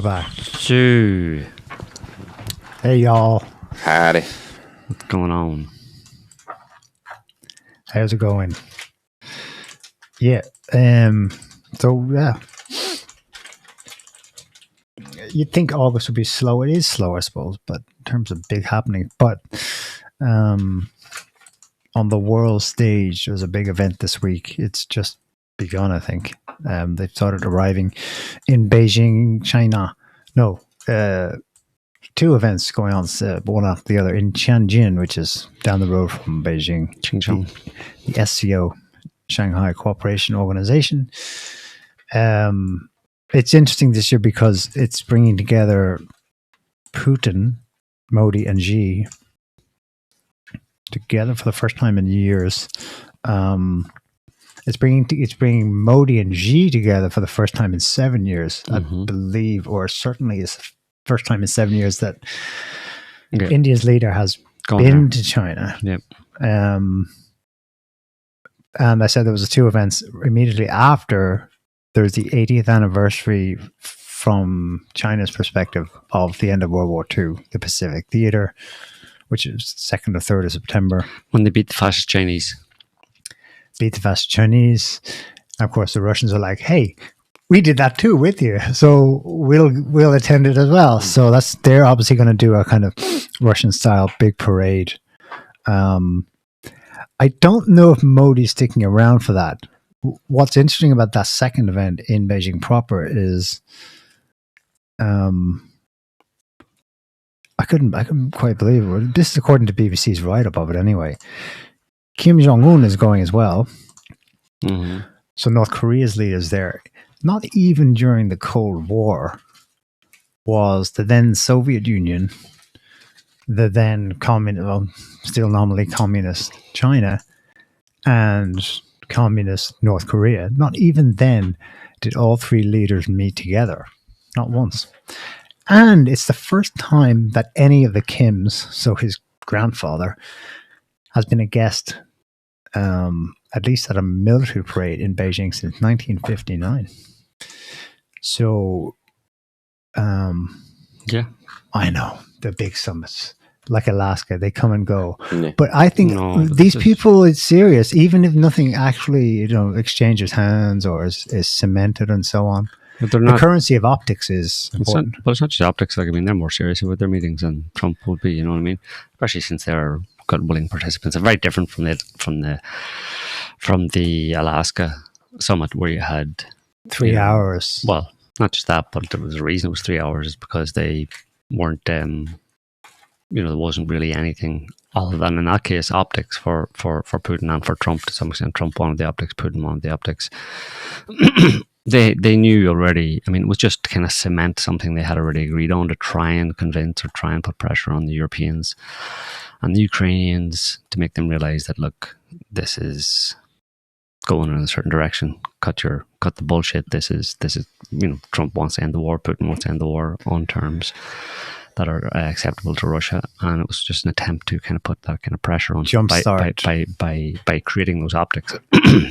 back. So, Hey, y'all. Howdy. what's going on? How's it going? Yeah. So, yeah. You'd think August would be slow. It is slow, I suppose, but in terms of big happening. But on the world stage, there's a big event this week. It's just begun, I think. They've started arriving in Beijing, China. No, two events going on, one after the other, in Tianjin, which is down the road from Beijing. Ching-chong. The SCO, Shanghai Cooperation Organization. It's interesting this year because it's bringing together Putin, Modi, and Xi together for the first time in years. It's bringing Modi and Xi together for the first time in 7 years, I believe, or certainly is the first time in 7 years that India's leader has been to China. Yep. And I said there was two events immediately after. There's the 80th anniversary from China's perspective of the end of World War II, the Pacific Theater, which is 2nd or 3rd of September. When they beat the fascist Chinese. Beat the fascist Chinese. And of course, the Russians are like, hey, we did that too with you, so we'll attend it as well. So they're obviously going to do a kind of Russian-style big parade. I don't know if Modi's sticking around for that. What's interesting about that second event in Beijing proper is, I couldn't quite believe it. This is according to BBC's write-up of it anyway. Kim Jong-un is going as well. Mm-hmm. So North Korea's leaders there. Not even during the Cold War was the then Soviet Union, the then still nominally communist China, and communist North Korea. Not even then did all three leaders meet together. Not once. And it's the first time that any of the Kims, so his grandfather, has been a guest, at least at a military parade in Beijing since 1959. So, Yeah. I know, the big summits, like Alaska, they come and go. Yeah. But I think these is- people, it's serious, even if nothing actually, exchanges hands or is cemented and so on. But they're The not. currency of optics is It's not, important. but it's not just optics. Like, I mean, they're more serious about their meetings than Trump would be. You know what I mean? Especially since they're good, willing participants. They're very different from the Alaska summit where you had 3 hours. Well, not just that, but there was a reason it was 3 hours because they weren't. There wasn't really anything other than, in that case, optics for Putin and for Trump to some extent. Trump wanted the optics, Putin wanted the optics. They knew already. I mean, it was just to kind of cement something they had already agreed on, to try and convince or try and put pressure on the Europeans and the Ukrainians to make them realize that, look, this is going in a certain direction. Cut the bullshit. This is Trump wants to end the war. Putin wants to end the war on terms that are acceptable to Russia, and it was just an attempt to kind of put that kind of pressure on by creating those optics.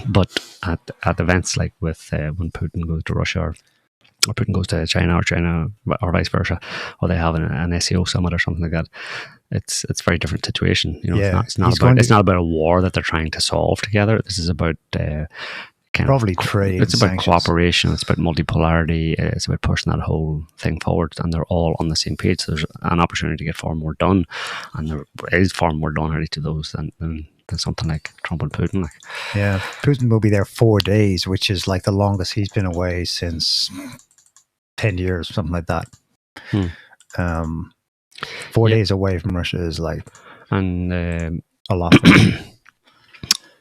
But at events like with when Putin goes to Russia or Putin goes to China or vice versa, or they have an SCO summit or something like that, it's a very different situation. It's not about a war that they're trying to solve together. This is about Probably trade. It's about sanctions. cooperation. It's about multipolarity. It's about pushing that whole thing forward, and they're all on the same page. So there's an opportunity to get far more done, and there is far more done already to those than something like Trump and Putin. Yeah, Putin will be there 4 days, which is like the longest he's been away since 10 years, something like that. 4 days away from Russia is like a lot.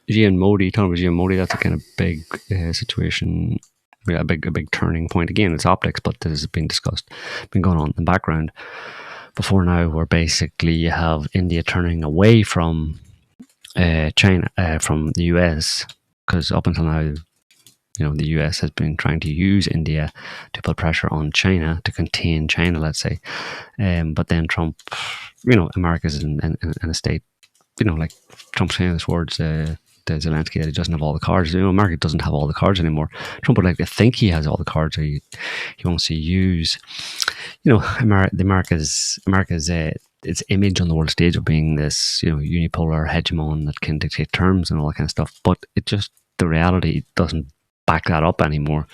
Xi and Modi, talking about Xi and Modi, that's a kind of big situation, a big turning point. Again, it's optics, but this has been discussed, been going on in the background before now, where basically you have India turning away from China, from the US, because up until now, the US has been trying to use India to put pressure on China, to contain China, let's say. But then Trump, America's in a state, like Trump saying his words, to Zelensky that he doesn't have all the cards. America doesn't have all the cards anymore. Trump would like to think he has all the cards, or he wants to use, America's its image on the world stage of being this, unipolar hegemon that can dictate terms and all that kind of stuff. But the reality doesn't back that up anymore.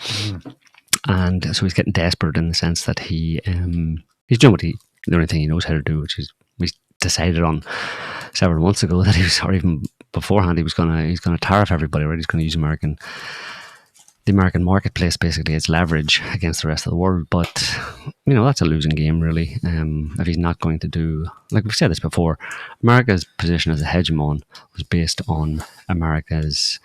And so he's getting desperate in the sense that he's doing the only thing he knows how to do, which is we decided on several months ago that he was, or even beforehand, he's going to tariff everybody, right? He's going to use the American marketplace basically as leverage against the rest of the world. But that's a losing game, really. If he's not going to do, like we've said this before, America's position as a hegemon was based on America's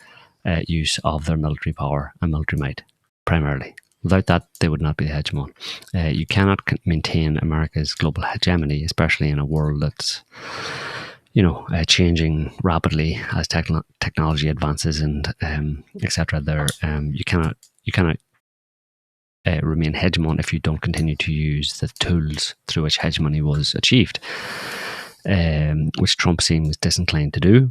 use of their military power and military might, primarily. Without that, they would not be the hegemon. You cannot maintain America's global hegemony, especially in a world that's changing rapidly as technology advances and etc. You cannot remain hegemon if you don't continue to use the tools through which hegemony was achieved, which Trump seems disinclined to do,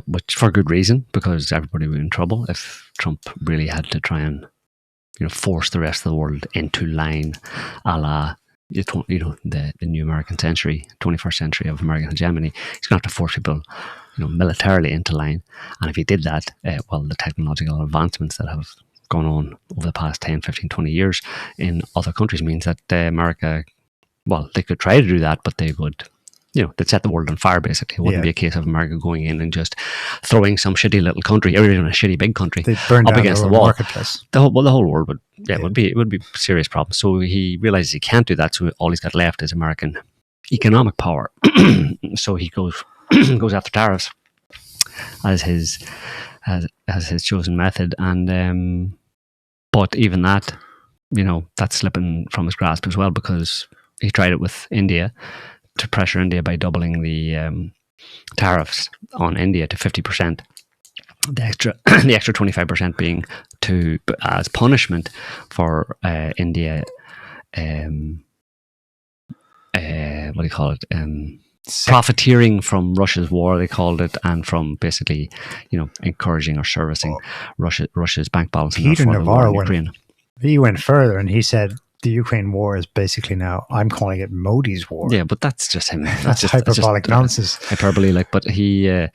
which for good reason, because everybody would be in trouble if Trump really had to try and force the rest of the world into line, a la the new American century, 21st century of American hegemony. He's going to have to force people, militarily into line. And if he did that, the technological advancements that have gone on over the past 10, 15, 20 years in other countries means that America, they could try to do that, but they would, they'd set the world on fire, basically. It wouldn't be a case of America going in and just throwing some shitty little country, or even a shitty big country, up against the wall. Marketplace. The whole world would, it would be a serious problem. So he realizes he can't do that. So all he's got left is American economic power. So he goes after tariffs as his chosen method. And but even that, that's slipping from his grasp as well, because he tried it with India, to pressure India by doubling the tariffs on India to 50%. The extra 25% being as punishment for India. Profiteering from Russia's war, they called it, and from basically, encouraging or servicing Russia's bank balance. Peter Navarro went further, and he said, the Ukraine war is basically now, I'm calling it Modi's war. Yeah, but that's just him. That's just hyperbolic nonsense. Hyperbole, but he, and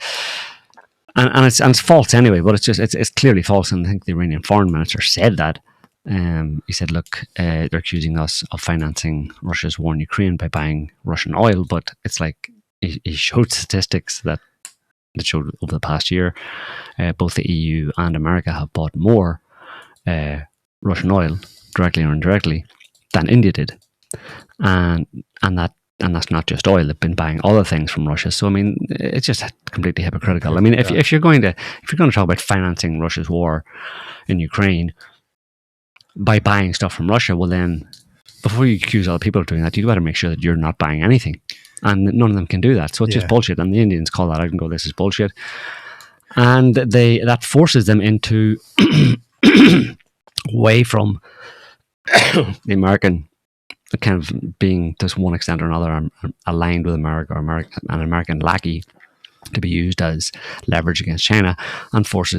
it's false anyway. But it's clearly false. And I think the Iranian foreign minister said that. He said, "Look, they're accusing us of financing Russia's war in Ukraine by buying Russian oil." But it's like he showed statistics that showed over the past year, both the EU and America have bought more Russian oil, directly or indirectly, than India did, and that's not just oil. They've been buying other things from Russia. So I mean, it's just completely hypocritical. I mean, if you're going to talk about financing Russia's war in Ukraine by buying stuff from Russia, well then, before you accuse other people of doing that, you got to make sure that you're not buying anything, and none of them can do that. So it's just bullshit. And the Indians call that out and go, "This is bullshit," and that forces them into away from the American kind of being, to one extent or another, aligned with America, or an American lackey to be used as leverage against China, and forced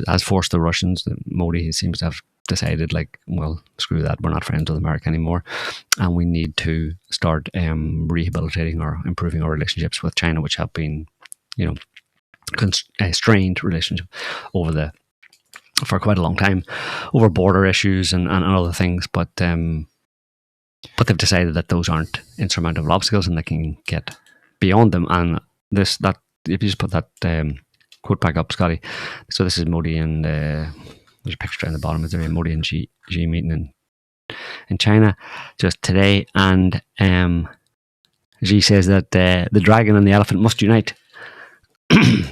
the Russians. Modi seems to have decided, like, well, screw that, we're not friends with America anymore, and we need to start rehabilitating or improving our relationships with China, which have been, strained relationship for quite a long time, over border issues and other things, but they've decided that those aren't insurmountable obstacles and they can get beyond them. And if you just put that quote back up, Scotty. So this is Modi and there's a picture down the bottom. Is there a Modi and Xi meeting in China just today? And Xi says that the dragon and the elephant must unite.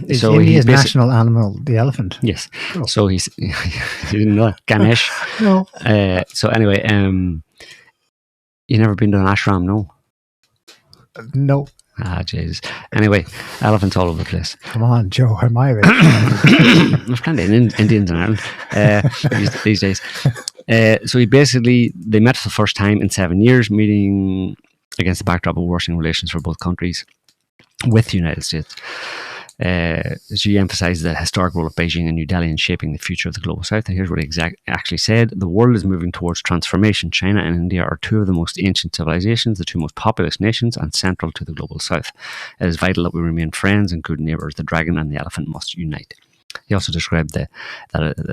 Is India's national animal the elephant? Yes. Oh. So you didn't know that? Ganesh. No. So anyway, you never been to an ashram, no? No. Ah, Jesus. Anyway, elephants all over the place. Come on, Joe. Am I rich? There's plenty of Indians in Ireland these days. So they met for the first time in 7 years, meeting against the backdrop of worsening relations for both countries with the United States. Xi emphasized the historic role of Beijing and New Delhi in shaping the future of the global south. And here's what he actually said. The world is moving towards transformation. China and India are two of the most ancient civilizations, the two most populous nations, and central to the global south. It is vital that we remain friends and good neighbors. The dragon and the elephant must unite. He also described the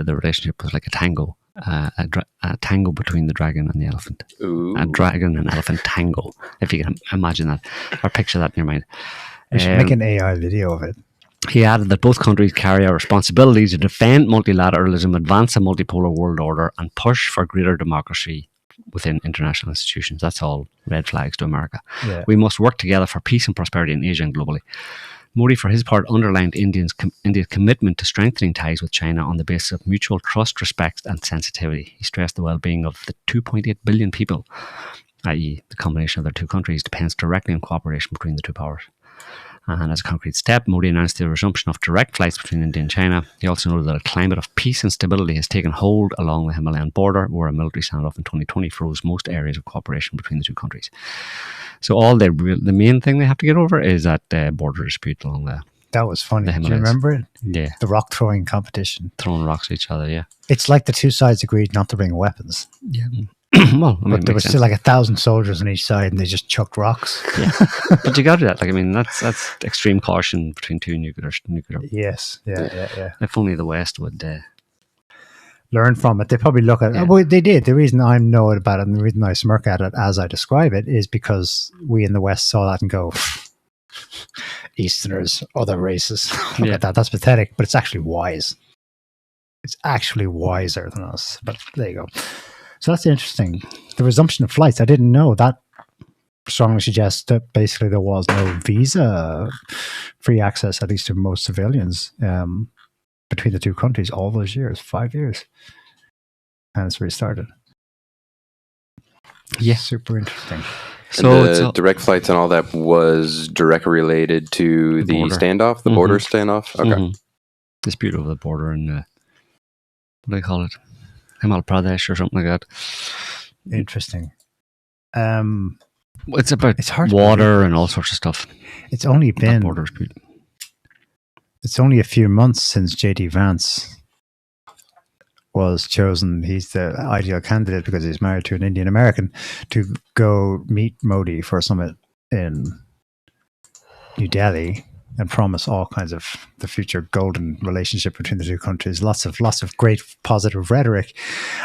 relationship was like a tango. A tango between the dragon and the elephant. Ooh. A dragon and elephant tango, if you can imagine that or picture that in your mind. We should make an AI video of it. He added that both countries carry a responsibility to defend multilateralism, advance a multipolar world order, and push for greater democracy within international institutions. That's all red flags to America. Yeah. We must work together for peace and prosperity in Asia and globally. Modi, for his part, underlined India's commitment to strengthening ties with China on the basis of mutual trust, respect, and sensitivity. He stressed the well-being of the 2.8 billion people, i.e. the combination of their two countries, depends directly on cooperation between the two powers. And as a concrete step, Modi announced the resumption of direct flights between India and China. He also noted that a climate of peace and stability has taken hold along the Himalayan border, where a military standoff in 2020 froze most areas of cooperation between the two countries. So the main thing they have to get over is that border dispute along the That was funny. The Do you Himalayas. remember it? Yeah, The rock throwing competition. throwing rocks at each other, yeah. It's like the two sides agreed not to bring weapons. Yeah. Well, I mean, But there was still like 1,000 soldiers on each side and they just chucked rocks. Yeah. But you got to do that. Like, I mean, that's extreme caution between two nuclear. Yes. Yeah. If only the West would. Learn from it. They probably look at it. Yeah. Well, they did. The reason I know it about it and the reason I smirk at it as I describe it is because we in the West saw that and go, Easterners, other races. Look at that. That's pathetic, but it's actually wise. It's actually wiser than us. But there you go. So that's interesting. The resumption of flights. I didn't know that. Strongly suggests that basically there was no visa free access, at least to most civilians, between the two countries all those years, 5 years. And it's restarted. Yeah. Super interesting. So And the direct flights and all that was directly related to the border. standoff, the border standoff? Okay. Dispute over the border in, what do they call it? Himachal Pradesh or something like that. Interesting. It's about It's hard to water and all sorts of stuff. It's only That been border dispute. it's only a few months since JD Vance was chosen. He's the ideal candidate because he's married to an Indian American to go meet Modi for a summit in New Delhi and promise all kinds of the future golden relationship between the two countries. Lots of great positive rhetoric.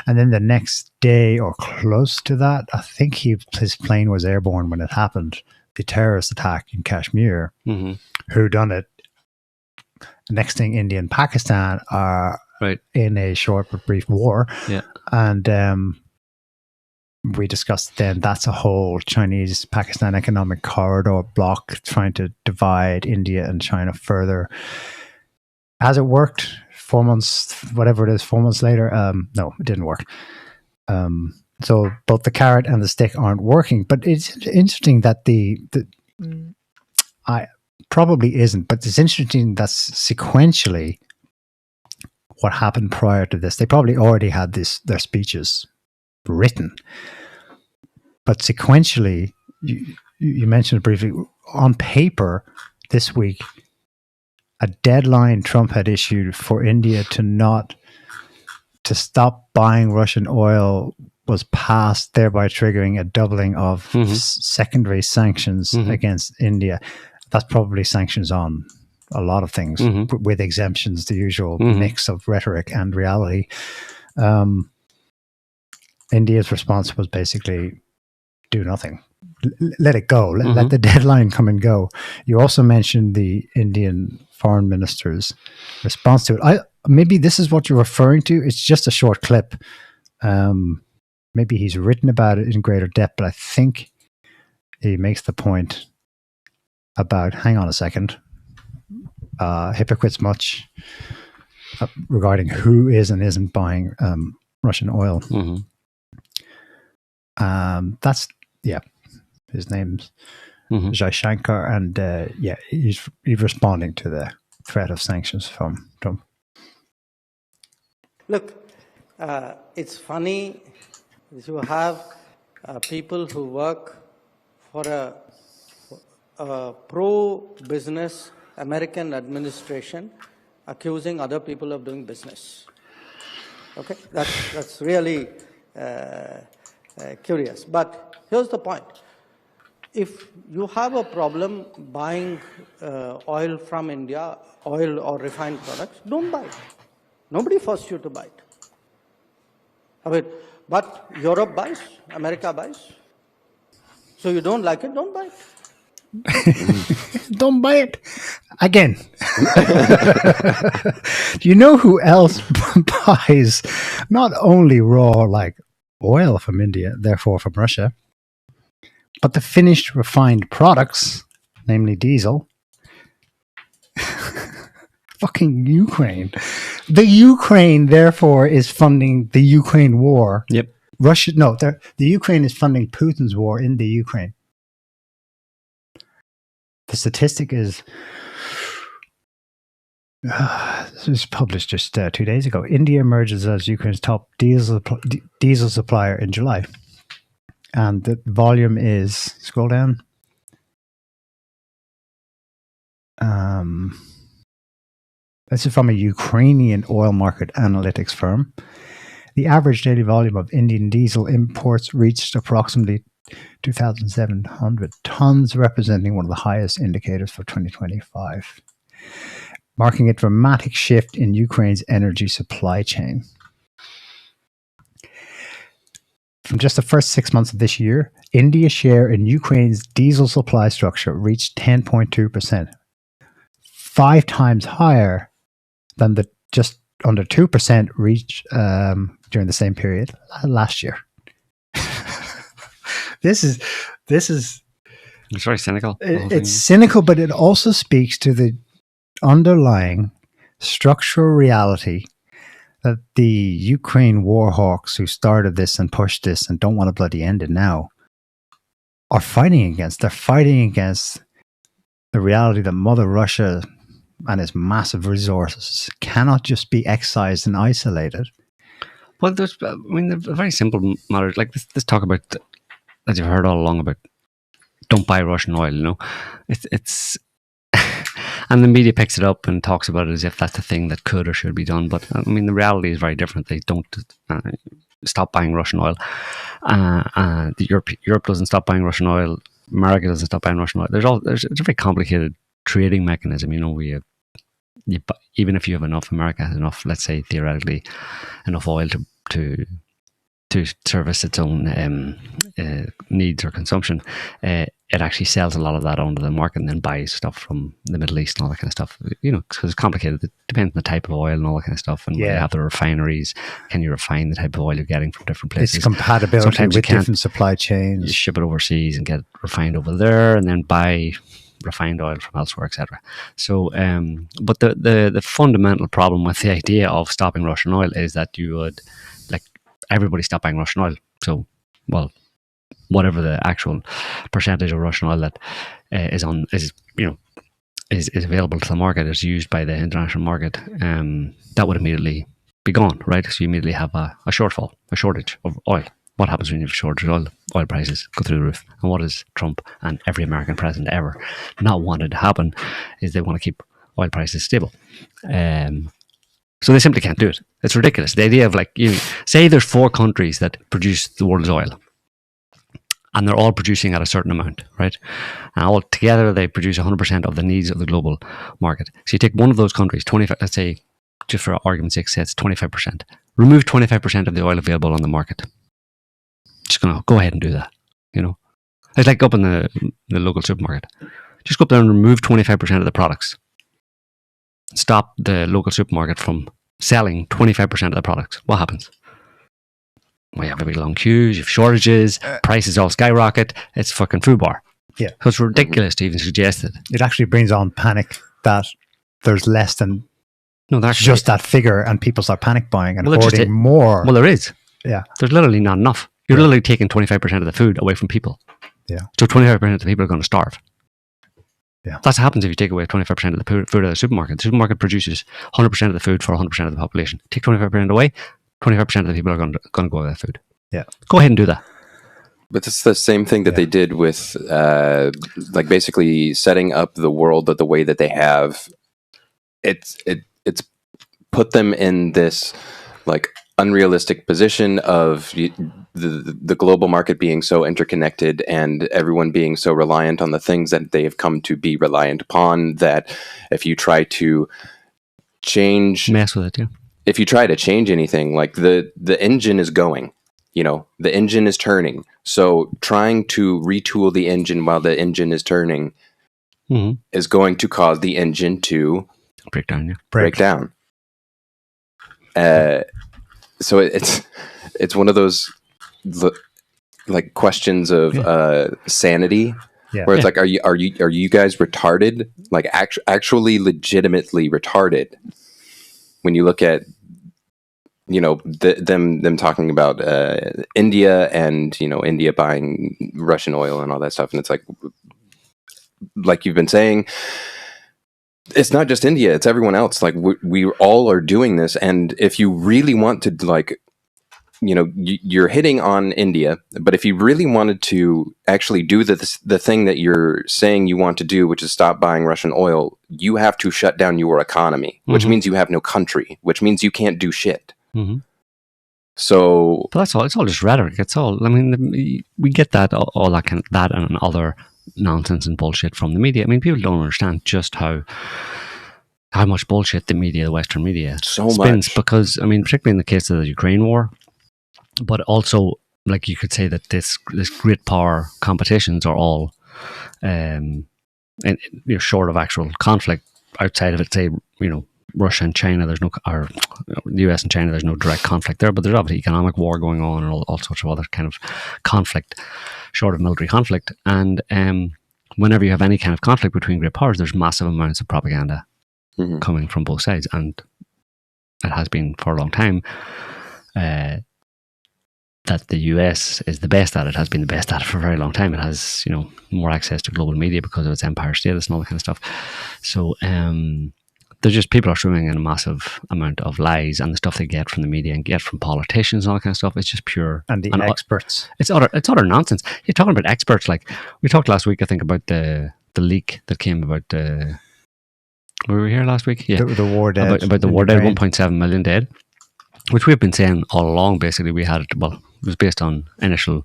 And then the next day or close to that, I think his plane was airborne when it happened. The terrorist attack in Kashmir. Who done it? Next thing, India and Pakistan are Right. in a short but brief war. Yeah. And we discussed then that's a whole Chinese-Pakistan economic corridor block trying to divide India and China further. Has it worked? 4 months, whatever it is, 4 months later? No, it didn't work. So both the carrot and the stick aren't working. But it's interesting that I probably isn't, but it's interesting that sequentially what happened prior to this. They probably already had their speeches written, but sequentially, you mentioned it briefly, on paper this week, a deadline Trump had issued for India to stop buying Russian oil was passed, thereby triggering a doubling of secondary sanctions against India. That's probably sanctions on a lot of things with exemptions, the usual mix of rhetoric and reality. India's response was basically do nothing. Let it go. Let the deadline come and go. You also mentioned the Indian foreign minister's response to it. Maybe this is what you're referring to. It's just a short clip. Maybe he's written about it in greater depth, but I think he makes the point about, hang on a second, hypocrites much regarding who is and isn't buying Russian oil. That's, his name's Jai Shankar, and he's responding to the threat of sanctions from Trump. Look, it's funny that you have people who work for a pro-business American administration accusing other people of doing business. Okay, that's really curious. But here's the point. If you have a problem buying oil from India, oil or refined products, don't buy it. Nobody forced you to buy it. I mean, but Europe buys, America buys. So you don't like it, don't buy it. Don't buy it. Again. Do you know who else buys not only raw like oil from India, therefore from Russia, but the finished refined products, namely diesel? Fucking Ukraine. The Ukraine, therefore, is funding the Ukraine war. Yep. The Ukraine is funding Putin's war in the Ukraine. The statistic is, this was published just 2 days ago. India emerges as Ukraine's top diesel supplier in July. And the volume is, scroll down. This is from a Ukrainian oil market analytics firm. The average daily volume of Indian diesel imports reached approximately 2,700 tons, representing one of the highest indicators for 2025, marking a dramatic shift in Ukraine's energy supply chain. From just the first 6 months of this year, India's share in Ukraine's diesel supply structure reached 10.2%, 5 times higher than the just under 2% reached during the same period last year. This is It's very cynical. it's cynical, but it also speaks to the underlying structural reality that the Ukraine war hawks who started this and pushed this and don't want to bloody end it now are fighting against. They're fighting against the reality that Mother Russia and its massive resources cannot just be excised and isolated. Well, there's, I mean, a very simple matter. Like this talk about, as you've heard all along, about don't buy Russian oil, you know. It's and the media picks it up and talks about it as if that's a thing that could or should be done. But I mean, the reality is very different. They don't stop buying Russian oil. Europe doesn't stop buying Russian oil. America doesn't stop buying Russian oil. It's a very complicated trading mechanism. You know, even if you have enough, America has enough, let's say theoretically, enough oil to service its own needs or consumption, it actually sells a lot of that onto the market and then buys stuff from the Middle East and all that kind of stuff. You know, because it's complicated. It depends on the type of oil and all that kind of stuff. And when you have the refineries, can you refine the type of oil you're getting from different places? It's compatibility Sometimes with different supply chains. You ship it overseas and get it refined over there, and then buy refined oil from elsewhere, etc. So, but the fundamental problem with the idea of stopping Russian oil is that you would, like, everybody stop buying Russian oil. So, well, whatever the actual percentage of Russian oil that is available to the market, is used by the international market, that would immediately be gone, right? So you immediately have a shortfall, a shortage of oil. What happens when you have a shortage of oil? Oil prices go through the roof. And what does Trump and every American president ever not wanted to happen is they want to keep oil prices stable. So they simply can't do it. It's ridiculous. The idea of, like, you say there's 4 countries that produce the world's oil, and they're all producing at a certain amount, right? And all together they produce 100% of the needs of the global market. So you take one of those countries, 25, let's say, just for argument's sake, say it's 25%. Remove 25% of the oil available on the market. Just gonna go ahead and do that, you know. It's like up in the local supermarket. Just go up there and remove 25% of the products. Stop the local supermarket from selling 25% of the products. What happens? Well, you have very long queues, you have shortages, prices all skyrocket. It's fucking foobar. Yeah. So it's ridiculous to even suggest it. It actually brings on panic that there's less than that's just that figure, and people start panic buying and hoarding hoarding more. Well, there is. Yeah. There's literally not enough. You're literally taking 25% of the food away from people. Yeah. So 25% of the people are going to starve. Yeah. That's what happens if you take away 25% of the food out of the supermarket. The supermarket produces 100% of the food for 100% of the population. Take 25% away, 25% of the people are going to go without food. Yeah. Go ahead and do that. But it's the same thing that they did with, like, basically setting up the world the way that they have. It's put them in this, like, unrealistic position of the global market being so interconnected and everyone being so reliant on the things that they have come to be reliant upon, that if you try to mess with it, yeah. If you try to change anything, like the engine is going, the engine is turning. So trying to retool the engine while the engine is turning is going to cause the engine to break down. Yeah. Break down. So it's one of those like questions of sanity, where it's like, are you guys retarded? Like actually legitimately retarded? When you look at them talking about India and India buying Russian oil and all that stuff, and it's like you've been saying, it's not just India, it's everyone else. Like we all are doing this, and if you really want to, like, you're hitting on India, but if you really wanted to actually do the thing that you're saying you want to do, which is stop buying Russian oil, you have to shut down your economy, which means you have no country, which means you can't do shit. So, but that's all. It's all just rhetoric. It's all. I mean, we get that all that that and other nonsense and bullshit from the media. I mean, people don't understand just how much bullshit the Western media spins. Much. Because, I mean, particularly in the case of the Ukraine war, but also, like, you could say that this great power competitions are all, short of actual conflict outside of it. Say, Russia and China, or the US and China, there's no direct conflict there, but there's obviously economic war going on and all sorts of other kind of conflict, short of military conflict. And whenever you have any kind of conflict between great powers, there's massive amounts of propaganda coming from both sides, and it has been for a long time. That the US is the best at it, has been the best at it for a very long time. It has, more access to global media because of its empire status and all that kind of stuff. So there's just, people are swimming in a massive amount of lies, and the stuff they get from the media and get from politicians and all that kind of stuff. It's just pure. And experts. It's utter nonsense. You're talking about experts. Like, we talked last week, I think, about the leak that came about were we here last week? Yeah. The war dead. About the war dead, 1.7 million dead. Which we've been saying all along. Basically, we had it was based on initial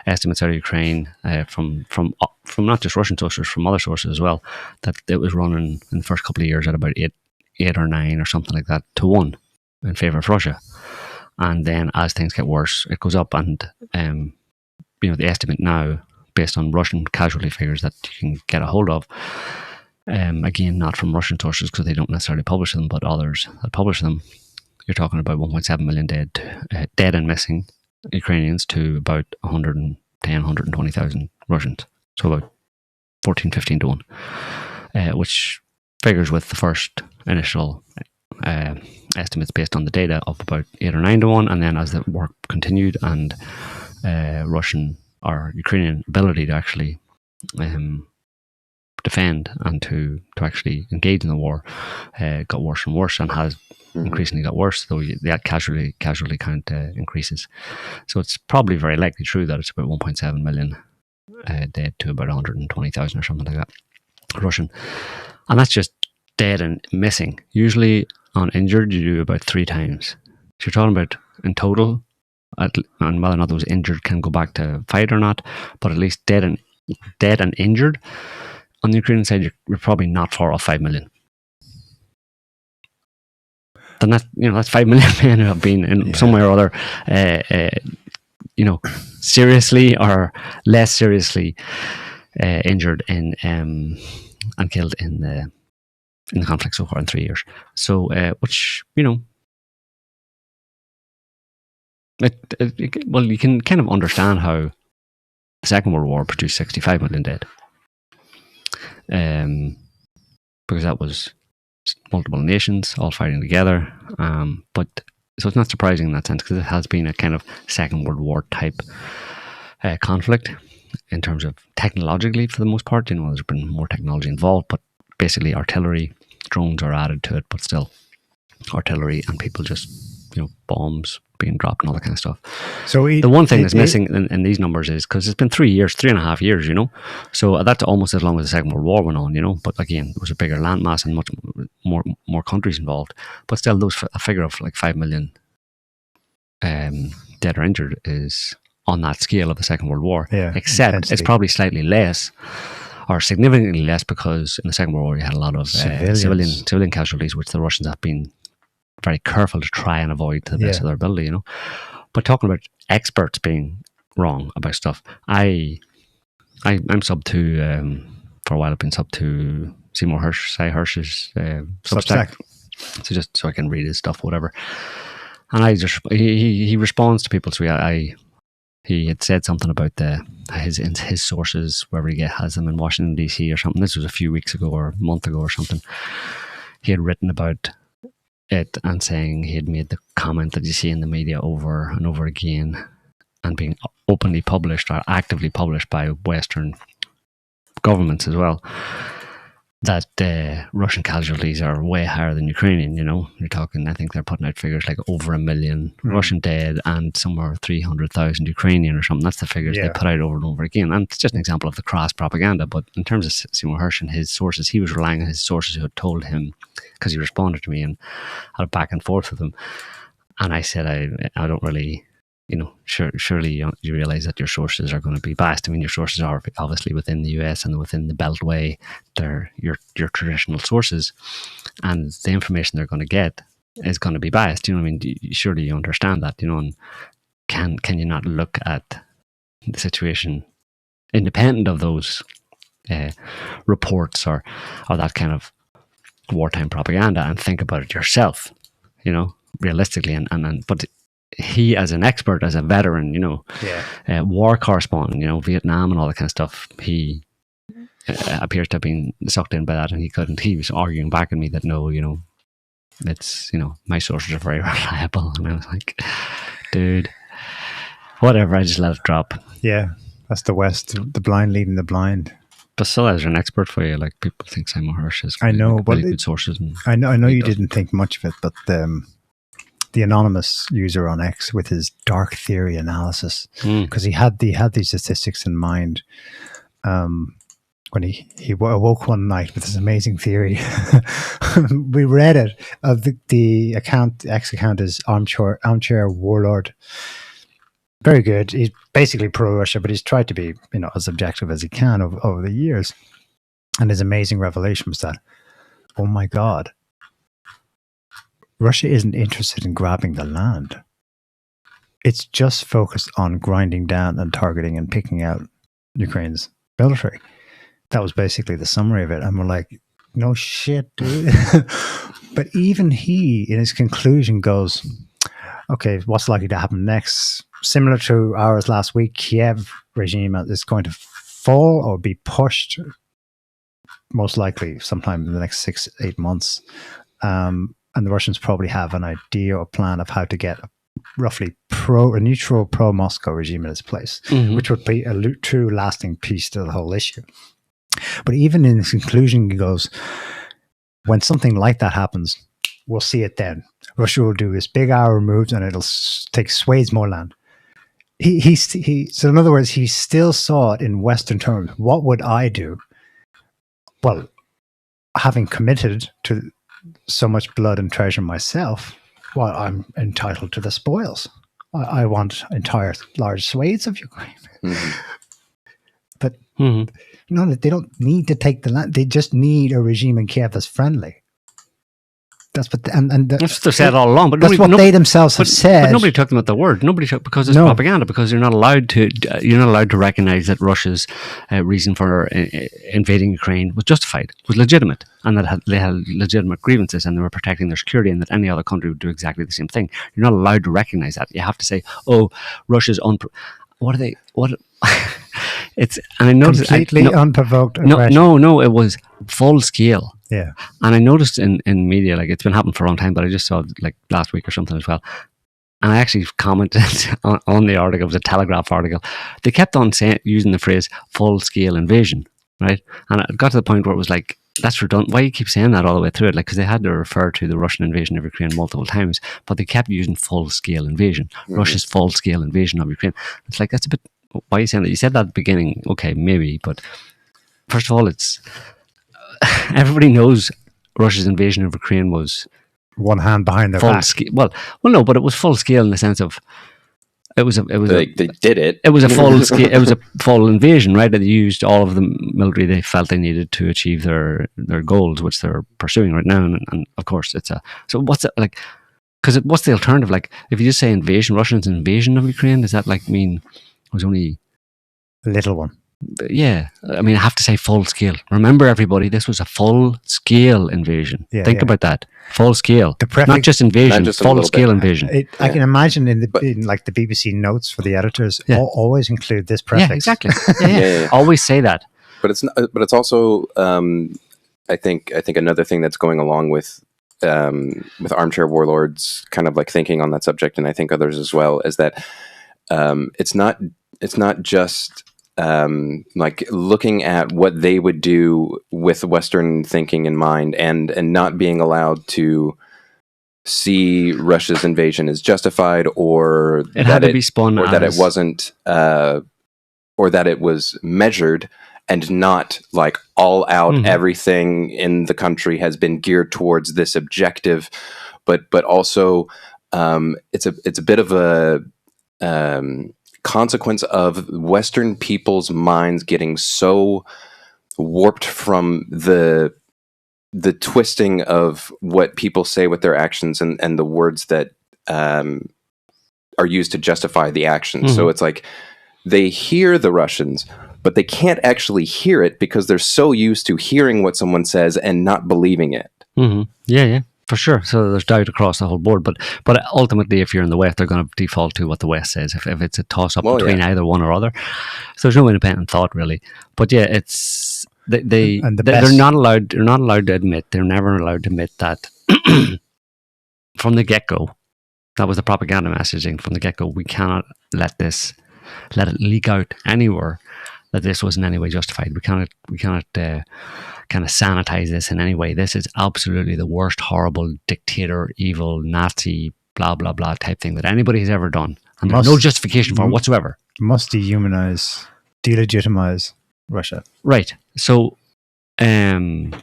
estimates out of Ukraine, from not just Russian sources, from other sources as well, that it was running in the first couple of years at about 8 or 9 or something like that to 1 in favor of Russia. And then as things get worse, it goes up, and the estimate now, based on Russian casualty figures that you can get a hold of, again, not from Russian sources because they don't necessarily publish them, but others that publish them, you're talking about 1.7 million dead and missing Ukrainians to about 110, 120,000 Russians. So about 14, 15 to 1, which figures with the first initial estimates based on the data of about 8 or 9 to 1. And then as the work continued and Russian or Ukrainian ability to actually defend and to actually engage in the war got worse and worse, and has increasingly got worse, though that casualty count increases. So it's probably very likely true that it's about 1.7 million dead to about 120,000 or something like that Russian. And that's just dead and missing. Usually on injured, you do about 3 times. So you're talking about in total, and whether or not those injured can go back to fight or not, but at least dead and injured. On the Ukrainian side, you're probably not far off 5 million. Then that's 5 million men who have been in some way or other, seriously or less seriously injured and killed in the conflict so far in 3 years. So, which you can kind of understand how the Second World War produced 65 million dead, because that was multiple nations all fighting together. But so it's not surprising in that sense, because it has been a kind of Second World War type conflict in terms of technologically, for the most part. There's been more technology involved, but basically artillery, drones are added to it, but still artillery and people just bombs being dropped and all that kind of stuff. So The one thing that's missing in these numbers is, because it's been 3.5 years, so that's almost as long as the Second World War went on, but again, there was a bigger landmass and much more countries involved. But still, a figure of like 5 million dead or injured is on that scale of the Second World War. Yeah, except intensity. it's probably slightly less, or significantly less, because in the Second World War you had a lot of civilian casualties, which the Russians have been very careful to try and avoid to the best of their ability, But talking about experts being wrong about stuff, I'm sub to for a while. I've been sub to Seymour Hirsch's Substack, so I can read his stuff, whatever. And he responds to people. So he had said something about his sources, wherever he has them in Washington DC or something. This was a few weeks ago or a month ago or something. He had written about it and saying he had made the comment that you see in the media over and over again, and being openly published or actively published by Western governments as well, that Russian casualties are way higher than Ukrainian. You're talking, I think they're putting out figures like over 1 million Russian dead and somewhere 300,000 Ukrainian or something. That's the figures they put out over and over again. And it's just an example of the crass propaganda. But in terms of Seymour Hirsch and his sources, he was relying on his sources who had told him, because he responded to me and had a back and forth with him. And I said, I don't really, surely you realize that your sources are going to be biased. I mean, your sources are obviously within the US and within the Beltway. They're your traditional sources, and the information they're going to get is going to be biased. I mean, surely you understand that, and can you not look at the situation independent of those reports or that kind of wartime propaganda, and think about it yourself, realistically, but he, as an expert, as a veteran, war correspondent, Vietnam and all that kind of stuff, he appears to have been sucked in by that, and he was arguing back at me that no, it's, my sources are very reliable. And I was like, dude, whatever, I just let it drop. Yeah, that's the West, the blind leading the blind. But still, as an expert for you, like, people think Seymour Hirsch is really good sources. And I know you didn't think much of it, but the anonymous user on X with his dark theory analysis, because he had these statistics in mind when he awoke one night with this amazing theory. We read it. The X account is armchair warlord. Very good. He's basically pro-Russia, but he's tried to be, as objective as he can over the years. And his amazing revelation was that, oh my God, Russia isn't interested in grabbing the land. It's just focused on grinding down and targeting and picking out Ukraine's military. That was basically the summary of it. And we're like, no shit, dude. But even he, in his conclusion, goes, okay, what's likely to happen next? Similar to ours last week, Kiev regime is going to fall or be pushed, most likely sometime in the next 6-8 months. And the Russians probably have an idea or plan of how to get a roughly a neutral pro-Moscow regime in its place, which would be a true lasting piece to the whole issue. But even in his conclusion, he goes, when something like that happens, we'll see it then. Russia will do this big hour moves and it'll take swathes more land. So in other words, he still saw it in Western terms. What would I do? Well, having committed to so much blood and treasure myself, well, I'm entitled to the spoils. I want entire large swathes of Ukraine. But they don't need to take the land. They just need a regime in Kiev that's friendly. That's what that's what they've said all along. But that's what they themselves have said. But nobody took them at the word. Because it's propaganda. Because you're not allowed to recognize that Russia's reason for invading Ukraine was justified, was legitimate, and that they had legitimate grievances, and they were protecting their security, and that any other country would do exactly the same thing. You're not allowed to recognize that. You have to say, "Oh, Russia's what are they? What?" It's and I noticed completely unprovoked aggression. No, it was full scale. Yeah, and I noticed in media, like, it's been happening for a long time, but I just saw it like last week or something as well. And I actually commented on the article. It was a Telegraph article. They kept on using the phrase "full scale invasion," right? And it got to the point where it was like, that's redundant. Why you keep saying that all the way through it? Like, because they had to refer to the Russian invasion of Ukraine multiple times, but they kept using full-scale invasion. Russia's full-scale invasion of Ukraine. It's like, that's a bit, why are you saying that? You said that at the beginning, okay, maybe, but first of all, it's, everybody knows Russia's invasion of Ukraine was one hand behind their full back. scale. Well, no, but it was full scale in the sense of, they did it. It was a full scale. It was a full invasion, right? They used all of the military they felt they needed to achieve their goals, which they're pursuing right now. And of course, it's a. So what's it like? Because what's the alternative? Like, if you just say invasion, Russia's invasion of Ukraine, does that like mean it was only A little one. Yeah, I mean, I have to say full scale. Remember, everybody, this was a full scale invasion. Yeah, Think yeah. about that. Full scale. The prefix- Not just invasion, Not just a full little scale bit. invasion. I can imagine in like the BBC notes for the editors Yeah. always include this prefix. Yeah, exactly. Yeah. Yeah. Always say that. But it's not, but it's also I think another thing that's going along with armchair warlords kind of like thinking on that subject, and I think others as well, is that it's not just like looking at what they would do with Western thinking in mind, and not being allowed to see Russia's invasion as justified, or It had to be spun or that it as- wasn't, or that it was measured and not like all out. Mhm. Everything in the country has been geared towards this objective, but also it's a bit of a consequence of Western people's minds getting so warped from the twisting of what people say with their actions and the words that are used to justify the actions. Mhm. So it's like they hear the Russians, but they can't actually hear it because they're so used to hearing what someone says and not believing it. Mm-hmm. Yeah, for sure. So there's doubt across the whole board. But ultimately, if you're in the West, they're going to default to what the West says. If it's a toss up Well, between yeah. either one or other, so there's no independent thought really. But yeah, it's they're not allowed. They're not allowed to admit. They're never allowed to admit that from the get go. That was the propaganda messaging from the get go. We cannot let it leak out anywhere that this was in any way justified. We cannot kind of sanitize this in any way. This is absolutely the worst, horrible, dictator, evil, Nazi, blah, blah, blah type thing that anybody has ever done. And there's no justification for it whatsoever. Must dehumanize, delegitimize Russia. Right. So, and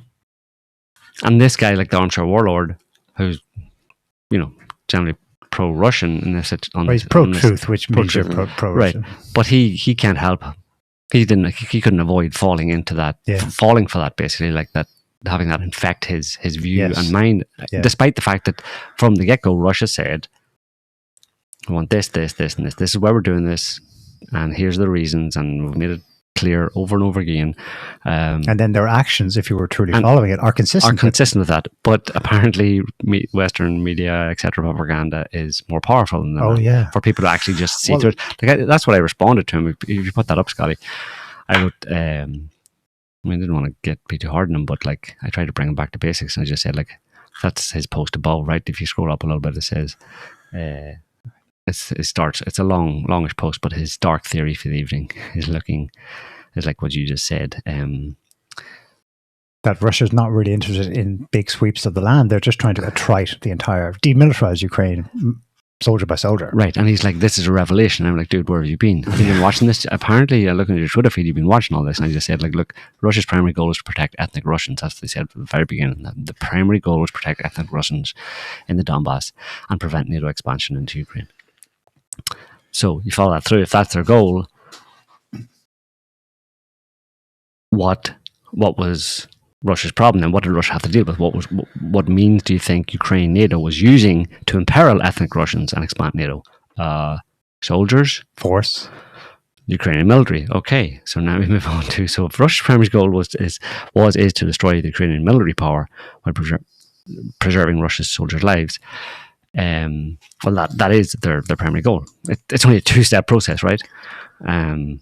this guy, like the armchair warlord, who's, generally pro-Russian in this. He's pro-truth, which means you're pro-Russian. Right. But he can't help. He couldn't avoid falling into that, falling for that, basically, like that, having that infect his view and mind, despite the fact that from the get-go, Russia said, we want this, and this. This is why we're doing this, and here's the reasons, and we've made it clear over and over again. And then their actions, if you were truly following it, are consistent. With that. But apparently, Western media, etc., propaganda is more powerful than that. Oh, yeah. For people to actually just see through it. Like, that's what I responded to him. If you put that up, Scotty, I wrote, I didn't want to be too hard on him, but like, I tried to bring him back to basics, and I just said, like, that's his post above, right? If you scroll up a little bit, it says, it's a longish post, but his dark theory for the evening is like what you just said. That Russia's not really interested in big sweeps of the land. They're just trying to attrite the entire, demilitarize Ukraine, soldier by soldier. Right. And he's like, this is a revelation. I'm like, dude, where have you been? Have you been watching this? Apparently, looking at your Twitter feed, you've been watching all this. And I just said, like, look, Russia's primary goal is to protect ethnic Russians. That's what they said from the very beginning. The primary goal was to protect ethnic Russians in the Donbass and prevent NATO expansion into Ukraine. So you follow that through. If that's their goal, what was Russia's problem then? What did Russia have to deal with? What means do you think Ukraine NATO was using to imperil ethnic Russians and expand NATO? Soldiers? Force? Ukrainian military. Okay, so now we move on to, so if Russia's primary goal is to destroy the Ukrainian military power while preserving Russia's soldiers' lives, well, that is their primary goal. It's only a two-step process, right? And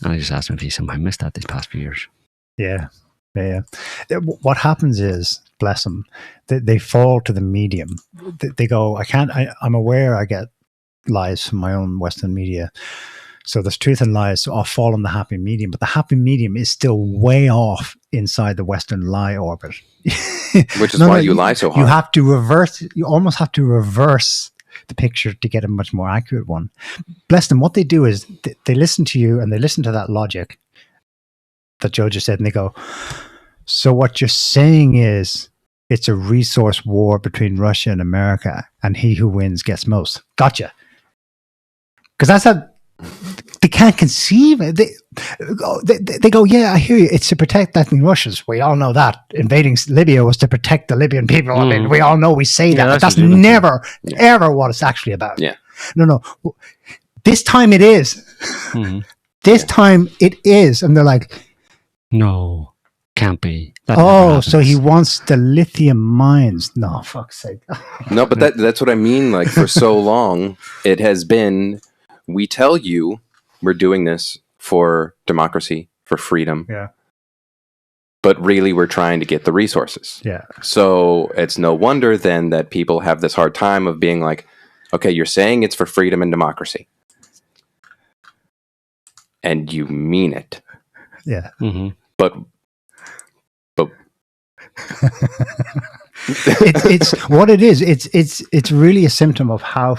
I just asked him if he somehow missed that these past few years. Yeah. What happens is, bless them, they fall to the medium. They go, I'm aware I get lies from my own Western media So there's truth and lies all fall in the happy medium, but the happy medium is still way off inside the Western lie orbit. Which is why you lie so hard. You have to reverse. You almost have to reverse the picture to get a much more accurate one. Bless them. What they do is they listen to you and they listen to that logic that Joe just said, and they go, so what you're saying is it's a resource war between Russia and America, and he who wins gets most. Gotcha. Because that's how they can't conceive it. They go, yeah, I hear you. It's to protect ethnic Russians. We all know that. Invading Libya was to protect the Libyan people. I mean, we all know we say that, but that's never, ever what it's actually about. Yeah. No. This time it is. This time it is. And they're like, no, can't be. So he wants the lithium mines. No, fuck's sake. No, but that's what I mean. Like, for so long, it has been, we tell you we're doing this for democracy, for freedom. Yeah. But really, we're trying to get the resources. Yeah. So it's no wonder then that people have this hard time of being like, okay, you're saying it's for freedom and democracy. And you mean it. Yeah. Mm-hmm. But it's what it is. It's really a symptom of how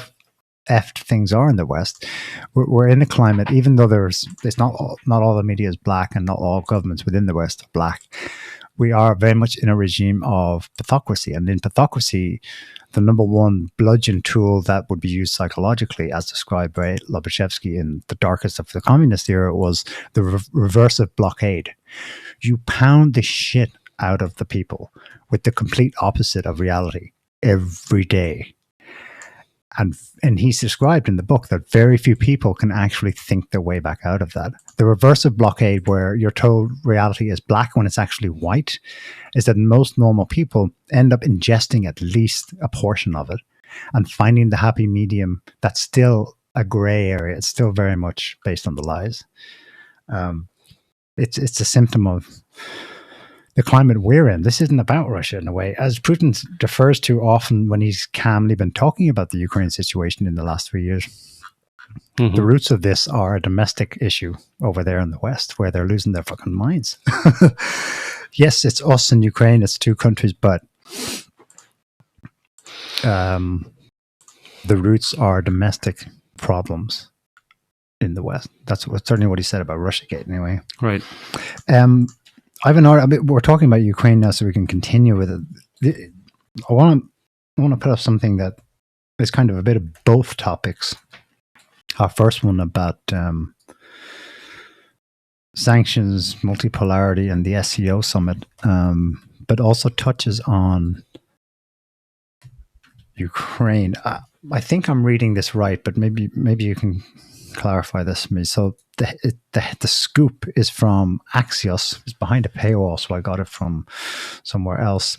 effed things are in the West. We're in a climate, even though it's not all the media is black and not all governments within the West are black. We are very much in a regime of pathocracy, and in pathocracy, the number one bludgeon tool that would be used psychologically, as described by Lobachevsky in the darkest of the communist era, was the reversive blockade. You pound the shit out of the people with the complete opposite of reality every day. And he's described in the book that very few people can actually think their way back out of that. The reversive blockade, where you're told reality is black when it's actually white, is that most normal people end up ingesting at least a portion of it and finding the happy medium that's still a gray area. It's still very much based on the lies. It's a symptom of the climate we're in. This isn't about Russia in a way, as Putin defers to often when he's calmly been talking about the Ukraine situation in the last 3 years. Mm-hmm. The roots of this are a domestic issue over there in the West, where they're losing their fucking minds. Yes, it's us and Ukraine, it's two countries, but the roots are domestic problems in the West. That's certainly what he said about Russiagate anyway. Right. I have an article. We're talking about Ukraine now, so we can continue with it. I want to put up something that is kind of a bit of both topics. Our first one about sanctions, multipolarity, and the SCO summit, but also touches on Ukraine. I think I'm reading this right, but maybe you can clarify this for me. So the scoop is from Axios. It's behind a paywall, so I got it from somewhere else.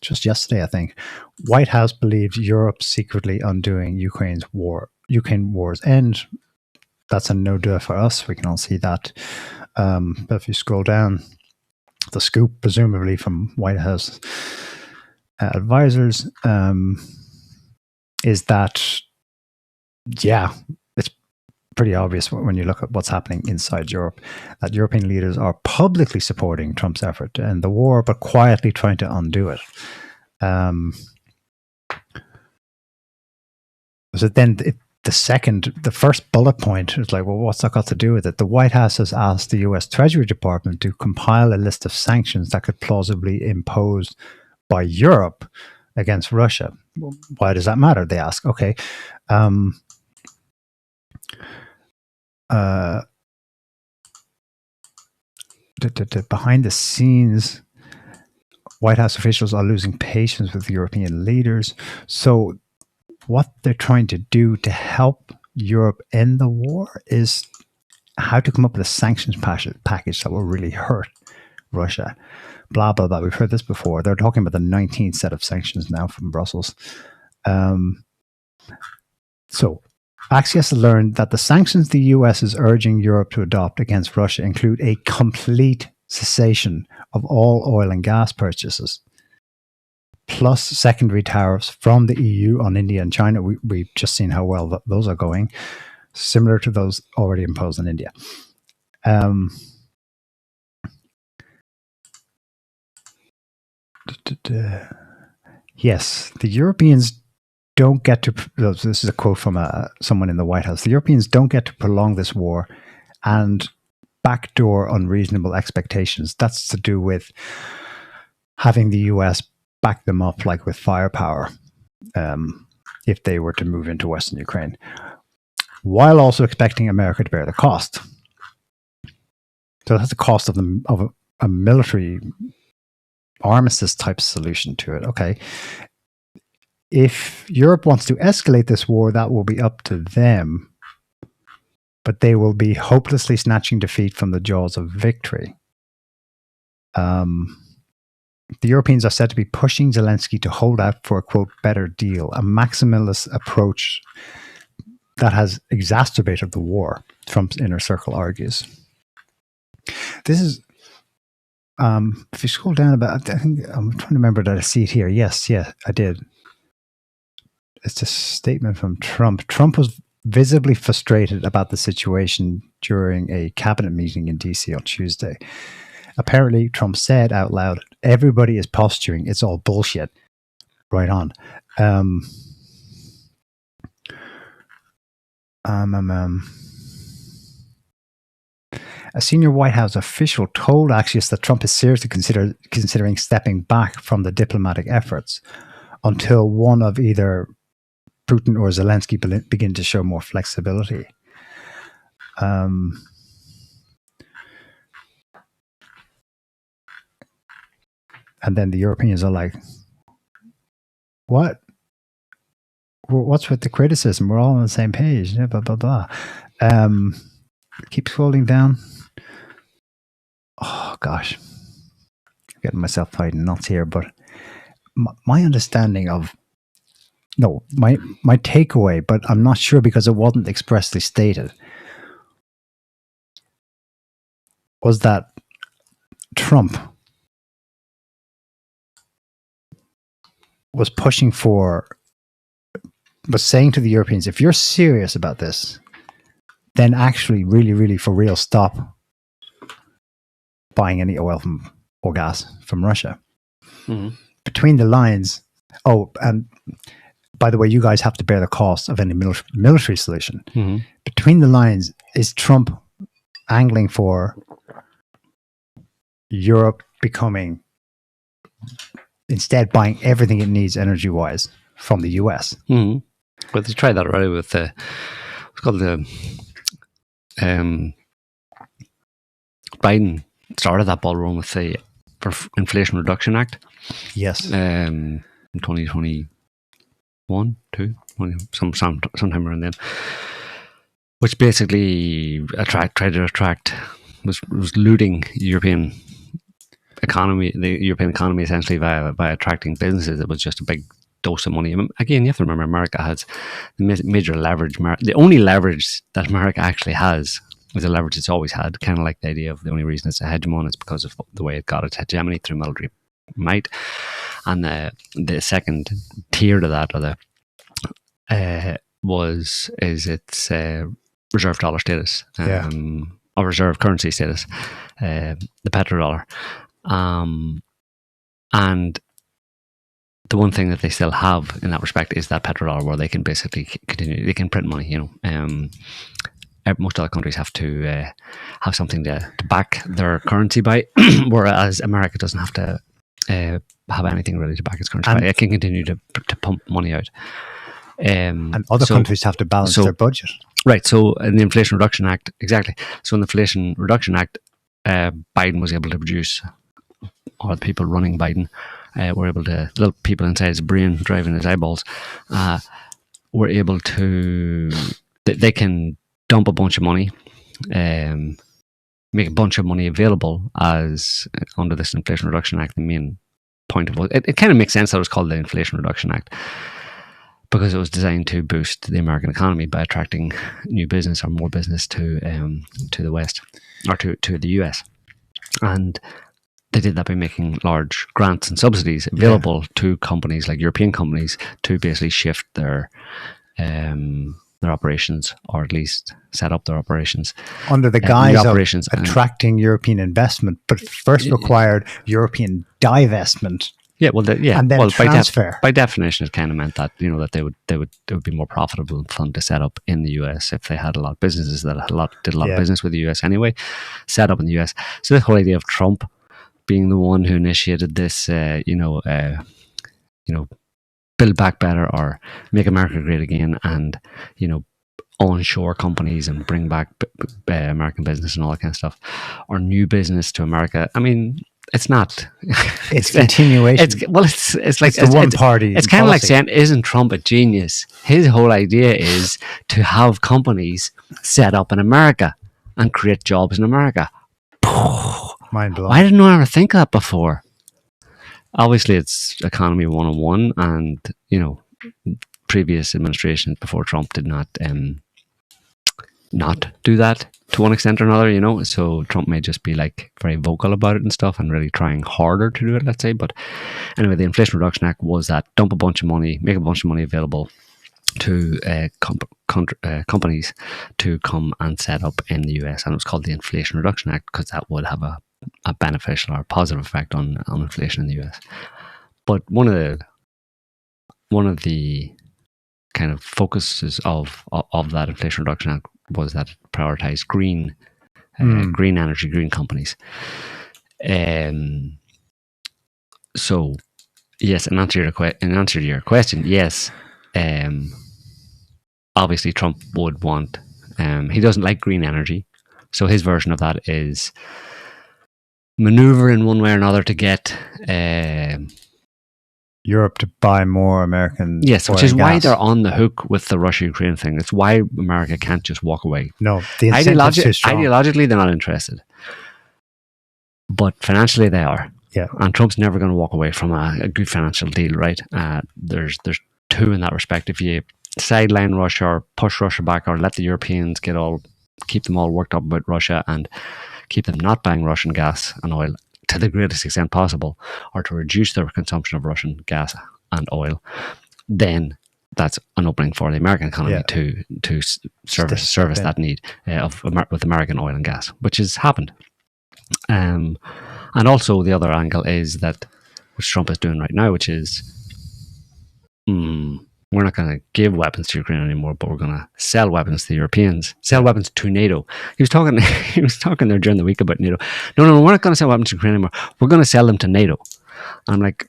Just yesterday, I think. White House believes Europe secretly undoing Ukraine war's end. That's a no-do for us. We can all see that. But if you scroll down, the scoop, presumably from White House advisors, is that, yeah, it's pretty obvious when you look at what's happening inside Europe, that European leaders are publicly supporting Trump's effort to end the war, but quietly trying to undo it. So then the first bullet point is like, well, what's that got to do with it? The White House has asked the US Treasury Department to compile a list of sanctions that could plausibly be imposed by Europe against Russia. Well, why does that matter? They ask. Okay. Behind the scenes, White House officials are losing patience with European leaders. So what they're trying to do to help Europe end the war is how to come up with a sanctions package that will really hurt Russia. Blah, blah, blah. We've heard this before. They're talking about the 19th set of sanctions now from Brussels. So Axios has learned that the sanctions the US is urging Europe to adopt against Russia include a complete cessation of all oil and gas purchases, plus secondary tariffs from the EU on India and China. We've just seen how well those are going. similar to those already imposed on India. Yes, the Europeans don't get to, this is a quote from someone in the White House, the Europeans don't get to prolong this war and backdoor unreasonable expectations. That's to do with having the US back them up like with firepower if they were to move into Western Ukraine, while also expecting America to bear the cost. So that's the cost of a military armistice type solution to it. Okay. If Europe wants to escalate this war, that will be up to them, but they will be hopelessly snatching defeat from the jaws of victory. The Europeans are said to be pushing Zelensky to hold out for a, quote, better deal, a maximalist approach that has exacerbated the war, Trump's inner circle argues. This is, if you scroll down about, I think, I'm trying to remember that I see it here. Yes, I did. It's a statement from Trump. Trump was visibly frustrated about the situation during a cabinet meeting in DC on Tuesday. Apparently, Trump said out loud, "Everybody is posturing. It's all bullshit." Right on. A senior White House official told Axios that Trump is seriously considering stepping back from the diplomatic efforts until one of either Putin or Zelensky begin to show more flexibility. And then the Europeans are like, what? What's with the criticism? We're all on the same page. Yeah, blah, blah, blah. Keep scrolling down. Oh, gosh. I'm getting myself tied in knots here, but my understanding of, my takeaway, but I'm not sure because it wasn't expressly stated, was that Trump was saying to the Europeans, if you're serious about this, then actually really, really for real stop buying any oil or gas from Russia. Mm-hmm. Between the lines, and by the way, you guys have to bear the cost of any military solution. Mm-hmm. Between the lines, is Trump angling for Europe becoming, instead buying everything it needs energy-wise from the US? Mm-hmm. Well, they tried that already with it's called the Biden started that ball rolling with the Inflation Reduction Act. Yes. In 2021, sometime around then, which basically tried to attract, was looting European economy, the European economy essentially by attracting businesses. It was just a big dose of money. Again, you have to remember, America has the major leverage. The only leverage that America actually has is a leverage it's always had, kind of like the idea of the only reason it's a hegemon is because of the way it got its hegemony through military might. And the second tier to that, or is its reserve dollar status, or reserve currency status, the petrodollar. And the one thing that they still have in that respect is that petrodollar, where they can basically continue, they can print money, most other countries have to have something to back their currency by, whereas America doesn't have to have anything really to back its currency by. It can continue to pump money out. And other countries have to balance their budget. Right, so in the Inflation Reduction Act, exactly. So in the Inflation Reduction Act, Biden was able to produce, or the people running Biden were able to, little people inside his brain driving his eyeballs, were able to, they can dump a bunch of money, make a bunch of money available as under this Inflation Reduction Act. The main point of it kind of makes sense that it was called the Inflation Reduction Act, because it was designed to boost the American economy by attracting new business or more business to the West, or to the US. And they did that by making large grants and subsidies available to companies like European companies to basically shift their their operations, or at least set up their operations under the new guise of operations and- attracting European investment, but first required European divestment. Yeah, well, and then transfer. By definition, it kind of meant that that it would be more profitable for them to set up in the US if they had a lot of businesses that did a lot of business with the US anyway, set up in the US. So this whole idea of Trump being the one who initiated this, build back better or make America great again, and onshore companies and bring back American business and all that kind of stuff, or new business to America. I mean, it's not. It's continuation. It's like the one party. It's kind of like saying, "Isn't Trump a genius?" His whole idea is to have companies set up in America and create jobs in America. Mind blown. Why didn't I ever think of that before? Obviously, it's economy 101, and previous administrations before Trump did not do that to one extent or another, so Trump may just be like very vocal about it and stuff and really trying harder to do it, let's say. But anyway, the Inflation Reduction Act was that dump a bunch of money, make a bunch of money available to companies to come and set up in the US, and it was called the Inflation Reduction Act because that would have a beneficial or positive effect on inflation in the US. But one of the kind of focuses of that Inflation Reduction Act was that it prioritized green energy, green companies. So yes, in answer to your question, yes. Obviously, Trump would want. He doesn't like green energy, so his version of that is maneuver in one way or another to get Europe to buy more American. Yes, which oil is and why gas. they're on the hook with the Russia-Ukraine thing. It's why America can't just walk away. No, the incentive's too strong. Ideologically, they're not interested, but financially, they are. Yeah, and Trump's never going to walk away from a good financial deal, right? There's two in that respect. If you sideline Russia or push Russia back, or let the Europeans keep them all worked up about Russia and keep them not buying Russian gas and oil to the greatest extent possible, or to reduce their consumption of Russian gas and oil, then that's an opening for the American economy to service that need with American oil and gas, which has happened. And also the other angle is that, which Trump is doing right now, which is we're not going to give weapons to Ukraine anymore, but we're going to sell weapons to the Europeans, sell weapons to NATO. He was talking there during the week about NATO. No, we're not going to sell weapons to Ukraine anymore. We're going to sell them to NATO. I'm like,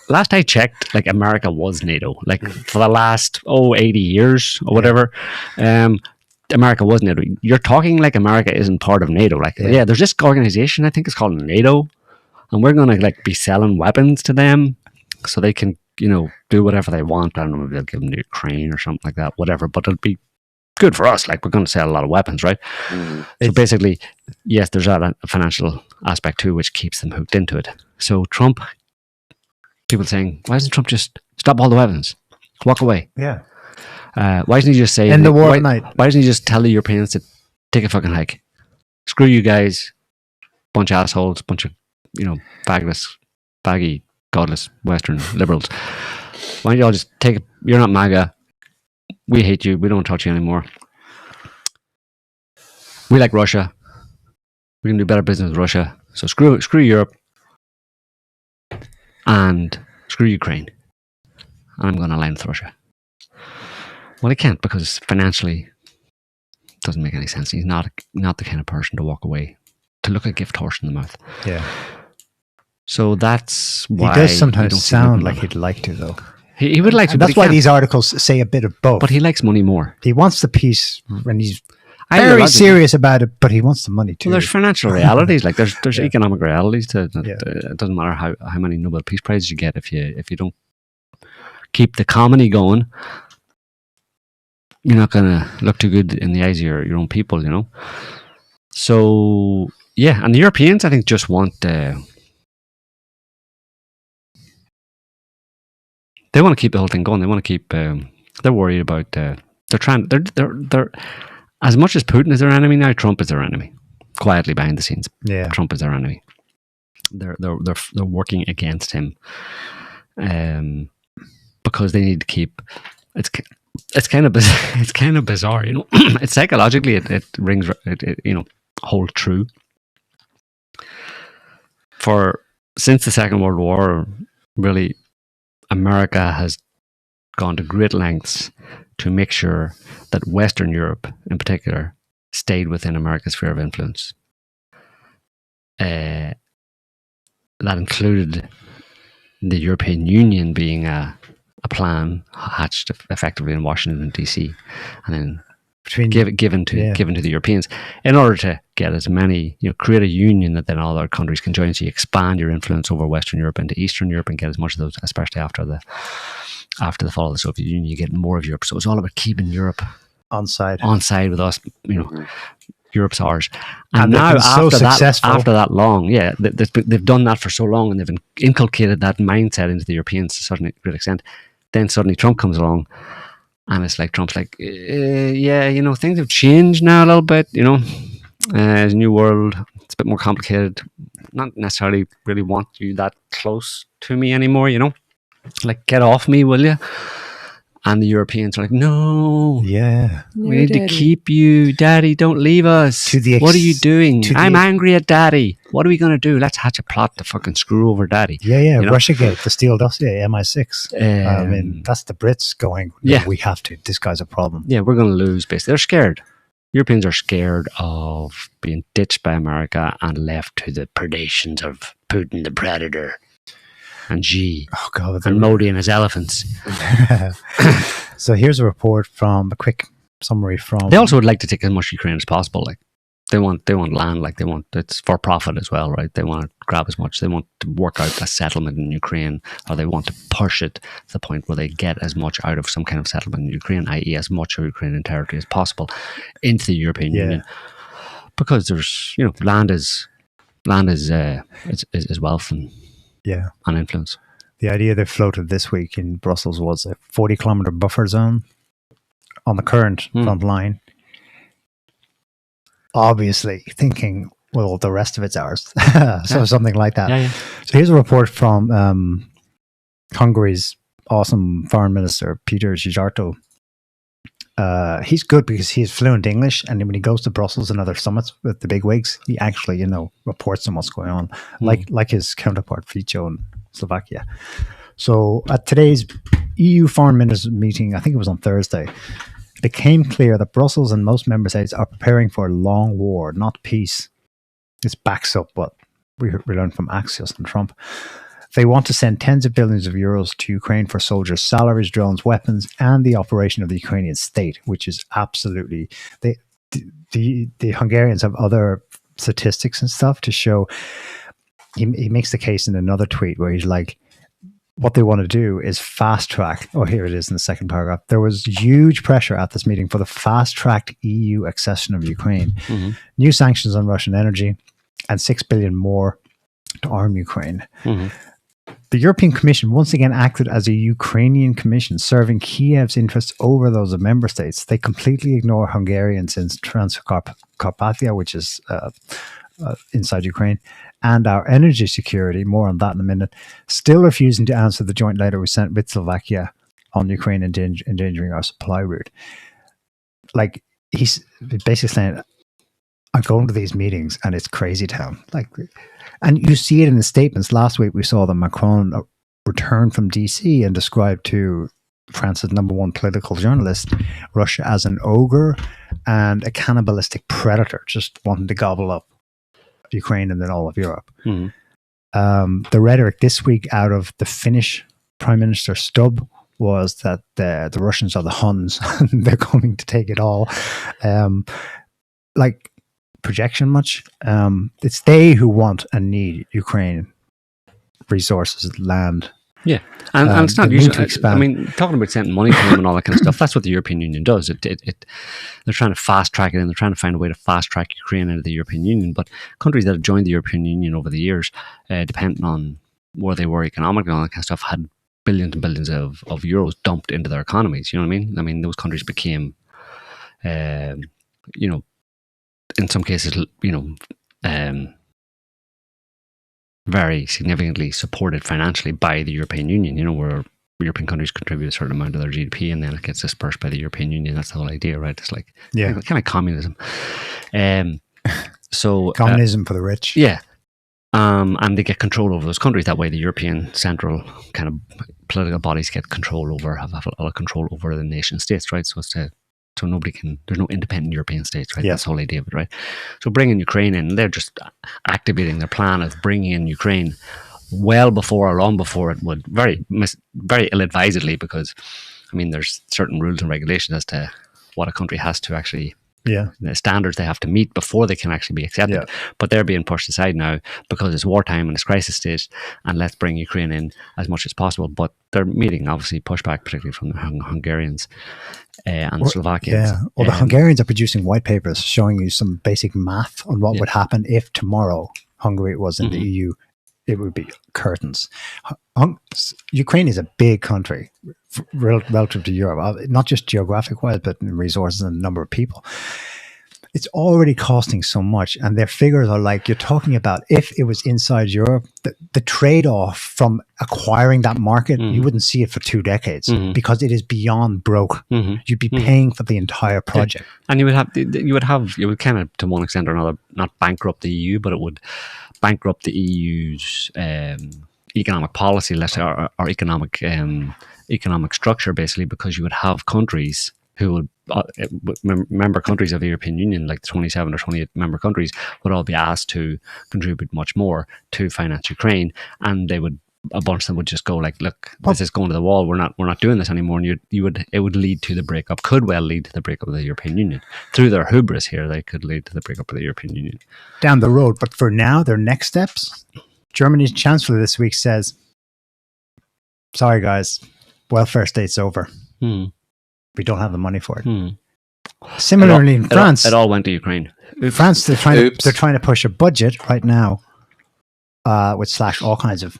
last I checked, like, America was NATO. Like, for the last 80 years or whatever, America was NATO. You're talking like America isn't part of NATO. Like, there's this organization, I think it's called NATO, and we're going to be selling weapons to them so they can do whatever they want. I don't know, maybe they'll give them to Ukraine or something like that, whatever, but it'll be good for us. Like, we're going to sell a lot of weapons, right? So basically, yes, there's a financial aspect too, which keeps them hooked into it. So Trump, people saying, why doesn't Trump just stop all the weapons? Walk away. Yeah. Why doesn't he just say... End the war tonight. Why doesn't he just tell the Europeans to take a fucking hike? Screw you guys, bunch of assholes, bunch of, baggy, godless Western liberals. Why don't you all just take it? You're not MAGA. We hate you. We don't touch you anymore. We like Russia. We can do better business with Russia. So screw Europe and screw Ukraine. And I'm going to align with Russia. Well, he can't, because financially it doesn't make any sense. He's not the kind of person to walk away, to look a gift horse in the mouth. Yeah. So that's why... He does sometimes sound like he'd like to, though. He would like to, and that's why these articles say a bit of both. But he likes money more. He wants the peace, and he's very serious about it, but he wants the money too. Well, there's financial realities. Like, there's economic realities to it. It doesn't matter how many Nobel Peace Prizes you get if you don't keep the comedy going. You're not going to look too good in the eyes of your own people, So, yeah, and the Europeans, I think, just want... they want to keep the whole thing going. They want to keep... they're worried about... they're as much as Putin is their enemy now, Trump is their enemy. Quietly behind the scenes. Yeah. Trump is their enemy. They're working against him. Because they need to keep... it's kind of it's kind of bizarre, you know. It's psychologically it rings you know, hold true. For since the Second World War, really, America has gone to great lengths to make sure that Western Europe, in particular, stayed within America's sphere of influence. That included the European Union being a plan hatched effectively in Washington, D.C., and then given to the Europeans in order to get as many, you know, create a union that then all other countries can join, so you expand your influence over Western Europe into Eastern Europe and get as much of those, especially after the fall of the Soviet Union, you get more of Europe. So it's all about keeping Europe on side with us, you know. Europe's ours, and now after that long, they've done that for so long, and they've inculcated that mindset into the Europeans to a certain great extent. Then suddenly Trump comes along, and it's like Trump's like, yeah, you know, things have changed now a little bit, you know. It's a new world, it's a bit more complicated. Not necessarily really want you that close to me anymore, you know. Like, get off me, will you? And the Europeans are like, no, we need to keep you, Daddy. Don't leave us. What are you doing? I'm angry at Daddy. What are we going to do? Let's hatch a plot to fucking screw over Daddy. You know? Russiagate, the Steele dossier, MI6. I mean, that's the Brits going, no, we have to. This guy's a problem. Yeah, we're going to lose, basically. They're scared. Europeans are scared of being ditched by America and left to the predations of Putin the Predator. And Xi, and Modi and his elephants. So here's a report from a quick summary from. They also would like to take as much Ukraine as possible. Like they want land. Like it's for profit as well, right? They want to grab as much. They want to work out a settlement in Ukraine, or they want to push it to the point where they get as much out of some kind of settlement in Ukraine, i.e., as much of Ukrainian territory as possible, into the European Union, because there's, you know, land is wealth and. And influence. The idea they floated this week in Brussels was a 40-kilometer buffer zone on the current front line. Obviously thinking, well, the rest of it's ours. So something like that. So here's a report from Hungary's awesome foreign minister, Peter Szijjártó. He's good because he's fluent English, and when he goes to Brussels and other summits with the bigwigs, he actually, you know, reports on what's going on, like his counterpart Fico in Slovakia. So at today's EU foreign ministers meeting, I think it was on Thursday, it became clear that Brussels and most member states are preparing for a long war, not peace. This backs up what we learned from Axios and Trump. They want to send tens of billions of euros to Ukraine for soldiers' salaries, drones, weapons, and the operation of the Ukrainian state, which is absolutely... The Hungarians have other statistics and stuff to show. He makes the case in another tweet where he's like, what they want to do is fast track. Oh, here it is in the second paragraph. There was huge pressure at this meeting for the fast-tracked EU accession of Ukraine. New sanctions on Russian energy and 6 billion more to arm Ukraine. The European Commission once again acted as a Ukrainian commission, serving Kiev's interests over those of member states. They completely ignore Hungarians in Transcarpathia, which is inside Ukraine, and our energy security, more on that in a minute, still refusing to answer the joint letter we sent with Slovakia on Ukraine endangering our supply route. Like, he's basically saying, I'm going to these meetings and it's crazy town. Like, and you see it in the statements. Last week we saw that Macron returned from DC and described to France's #1 political journalist Russia as an ogre and a cannibalistic predator, just wanting to gobble up Ukraine and then all of Europe. The rhetoric this week out of the Finnish Prime Minister Stubb was that the Russians are the Huns and they're coming to take it all. Like, projection much? It's they who want and need Ukraine resources, land. Yeah, and it's not usually. I mean, talking about sending money to them and all that kind of stuff, that's what the European Union does. They're trying to fast track it, and they're trying to find a way to fast track Ukraine into the European Union. But countries that have joined the European Union over the years, depending on where they were economically and all that kind of stuff, had billions and billions of euros dumped into their economies. You know what I mean? I mean, those countries became, you know, in some cases, you know, very significantly supported financially by the European Union. You know, where European countries contribute a certain amount of their GDP, and then it gets dispersed by the European Union. That's the whole idea, right? It's like kind of communism. So communism for the rich. Yeah. And they get control over those countries. That way, the European central kind of political bodies have a lot of control over the nation states, right? So nobody can, there's no independent European states, right? That's the whole idea of it, right? So bringing Ukraine in, they're just activating their plan of bringing in Ukraine well before or long before it would, very ill-advisedly, because, I mean, there's certain rules and regulations as to what a country has to actually, the standards they have to meet before they can actually be accepted. But they're being pushed aside now because it's wartime and it's crisis stage, and let's bring Ukraine in as much as possible. But they're meeting, obviously, pushback, particularly from the Hungarians and Slovakians. Yeah, well, the Hungarians are producing white papers showing you some basic math on what would happen if tomorrow Hungary was in the EU. It would be curtains. Ukraine is a big country relative to Europe, not just geographic-wise, but in resources and number of people. It's already costing so much, and their figures are like, you're talking about if it was inside Europe, the trade-off from acquiring that market, you wouldn't see it for 2 decades because it is beyond broke. You'd be paying for the entire project. And you would kind of, to one extent or another, not bankrupt the EU, but it would bankrupt the EU's economic policy, let's say, or economic structure, basically, because you would have countries who would, member countries of the European Union, like the 27 or 28 member countries, would all be asked to contribute much more to finance Ukraine, and a bunch of them would just go like, look, this is going to the wall. We're not doing this anymore. And it would lead to the breakup. Could well lead to the breakup of the European Union through their hubris here. They could lead to the breakup of the European Union down the road. But for now, their next steps. Germany's chancellor this week says, "Sorry, guys, welfare state's over. We don't have the money for it." Similarly, in France, it all went to Ukraine. France, they're trying to push a budget right now, which slash all kinds of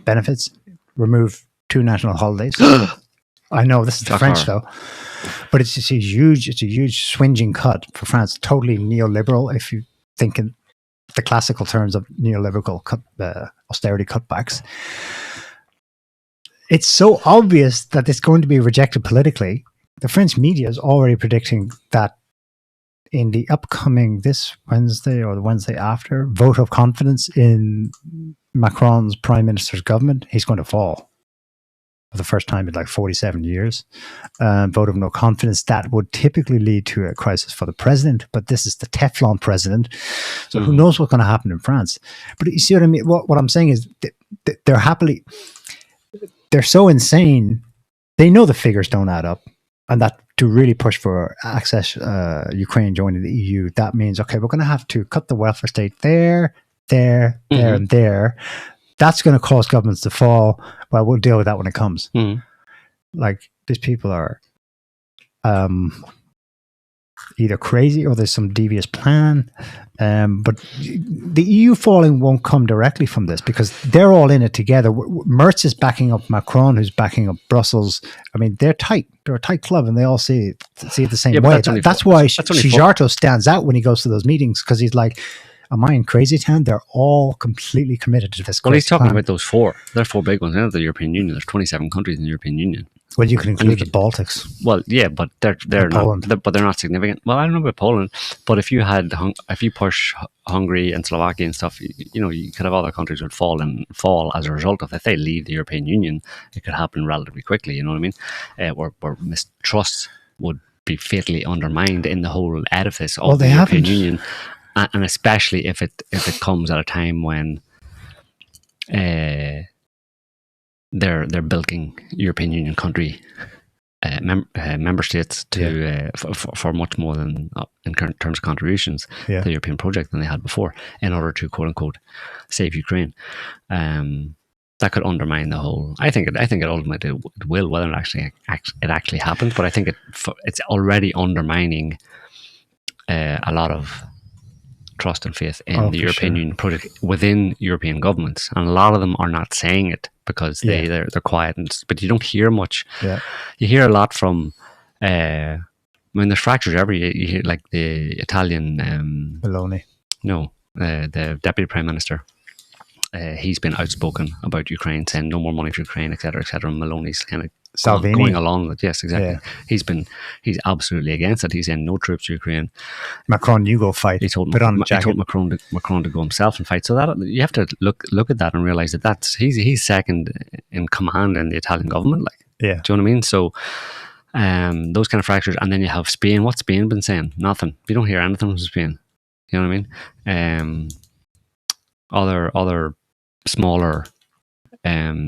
benefits, remove 2 national holidays. I know this is the French though, but it's a huge swinging cut for France. Totally neoliberal, if you think in the classical terms of neoliberal austerity cutbacks. It's so obvious that it's going to be rejected politically. The French media is already predicting that in the upcoming, this Wednesday or the Wednesday after, vote of confidence in Macron's prime minister's government, he's going to fall for the first time in like 47 years. Vote of no confidence, that would typically lead to a crisis for the president, but this is the Teflon president. So who knows what's going to happen in France. But you see what I mean? What I'm saying is they're so insane, they know the figures don't add up, and that to really push for access, Ukraine joining the EU, that means, okay, we're going to have to cut the welfare state there, and there. That's going to cause governments to fall. Well, we'll deal with that when it comes. Like, these people are either crazy or there's some devious plan. But the EU falling won't come directly from this because they're all in it together. Merz is backing up Macron, who's backing up Brussels. I mean, they're tight. They're a tight club, and they all see it the same way. That's why Shijarto stands out when he goes to those meetings, because he's like, am I in crazy town? They're all completely committed to this. Well, he's talking about those 4. There are 4 big ones. They're the European Union. There's 27 countries in the European Union. Well, you can include the Baltics. Well, yeah, but they're not. But they're not significant. Well, I don't know about Poland, but if you push Hungary and Slovakia and stuff, you could have other countries would fall as a result of, if they leave the European Union, it could happen relatively quickly. You know what I mean? Where mistrust would be fatally undermined in the whole edifice of the European Union, and especially if it comes at a time when they're bilking European Union country member states to for much more than in current terms of contributions to the European project than they had before, in order to quote unquote save Ukraine. That could undermine the whole. I think it ultimately will, whether it actually happens. But I think it's already undermining a lot of trust and faith in the European Union project within European governments, and a lot of them are not saying it because they're quiet. But you don't hear much. You hear a lot from. I mean, there's fractures every. You hear like the Italian Meloni. No, the deputy prime minister. he's been outspoken about Ukraine, saying no more money for Ukraine, etc., etc. Maloney's kind of Salvini. going along with, yes, exactly. Yeah. He's absolutely against it. He's saying no troops to Ukraine. Macron, you go fight. He told, Put on a he jacket. told Macron to go himself and fight. So that you have to look at that and realize that he's second in command in the Italian government. Like, Yeah. do you know what I mean? So those kind of fractures, and then you have Spain. What's Spain been saying? Nothing. You don't hear anything from Spain. You know what I mean? Other smaller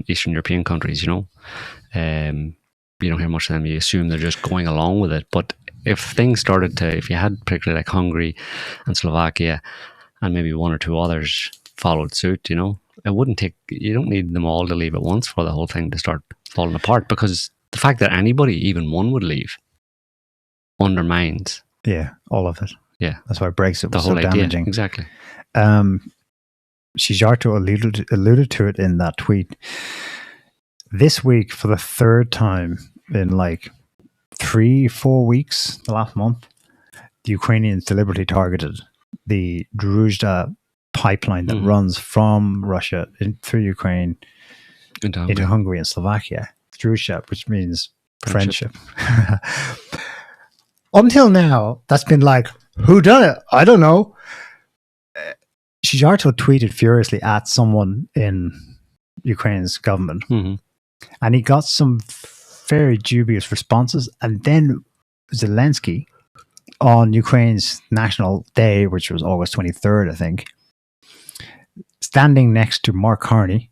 Eastern European countries, you know, you don't hear much of them. You assume they're just going along with it. But if things started to, if you had particularly like Hungary and Slovakia and maybe one or two others followed suit, you know, it wouldn't take, you don't need them all to leave at once for the whole thing to start falling apart, because the fact that anybody, even one, would leave undermines. Yeah, all of it. Yeah. That's why Brexit The was whole so idea. damaging. Exactly. Sijarto alluded to it in that tweet. This week, for the third time in like 3-4 weeks, the last month, the Ukrainians deliberately targeted the Druzhda pipeline that runs from Russia through Ukraine into Hungary and Slovakia. Druzhda, which means friendship. Until now, that's been like, who done it? I don't know. Sijarto tweeted furiously at someone in Ukraine's government, and he got some very dubious responses. And then Zelensky, on Ukraine's National Day, which was August 23rd, I think, standing next to Mark Carney,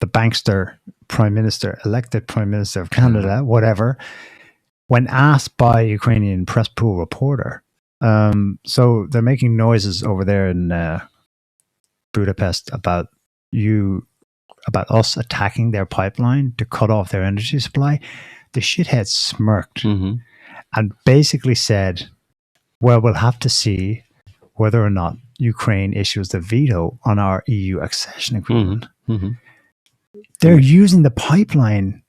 the bankster prime minister, elected prime minister of Canada, whatever, when asked by a Ukrainian press pool reporter. So they're making noises over there in Budapest about us attacking their pipeline to cut off their energy supply. The shithead smirked and basically said, well, we'll have to see whether or not Ukraine issues the veto on our EU accession agreement. They're using the pipeline,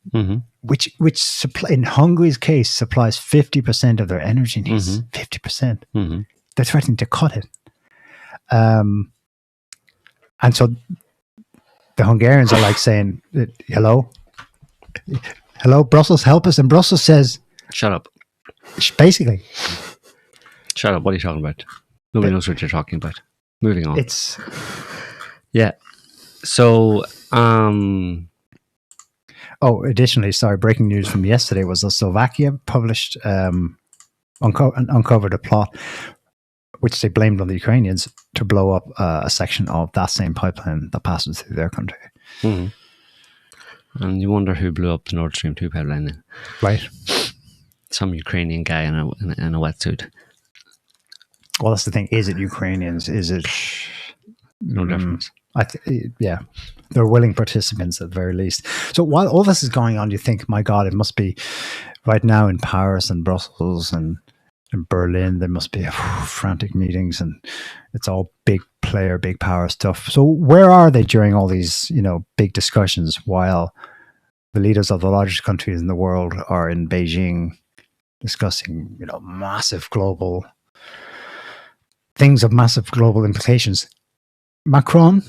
which supply, in Hungary's case, supplies 50% of their energy needs. 50%. They're threatening to cut it. And so the Hungarians are like saying, hello, Brussels, help us. And Brussels says, shut up. Basically. Shut up. What are you talking about? Nobody knows what you're talking about. Moving on. Yeah. So, additionally, breaking news from yesterday was that Slovakia published, uncovered a plot which they blamed on the Ukrainians to blow up a section of that same pipeline that passes through their country. And you wonder who blew up the Nord Stream 2 pipeline then. Right. Some Ukrainian guy in a wetsuit. Well, that's the thing. Is it Ukrainians? Is it... No difference. Yeah. They're willing participants at the very least. So while all this is going on, you think, my God, it must be right now in Paris and Brussels and in Berlin, there must be frantic meetings, and it's all big player, big power stuff. So where are they during all these, big discussions, while the leaders of the largest countries in the world are in Beijing discussing, massive global things of massive global implications? Macron,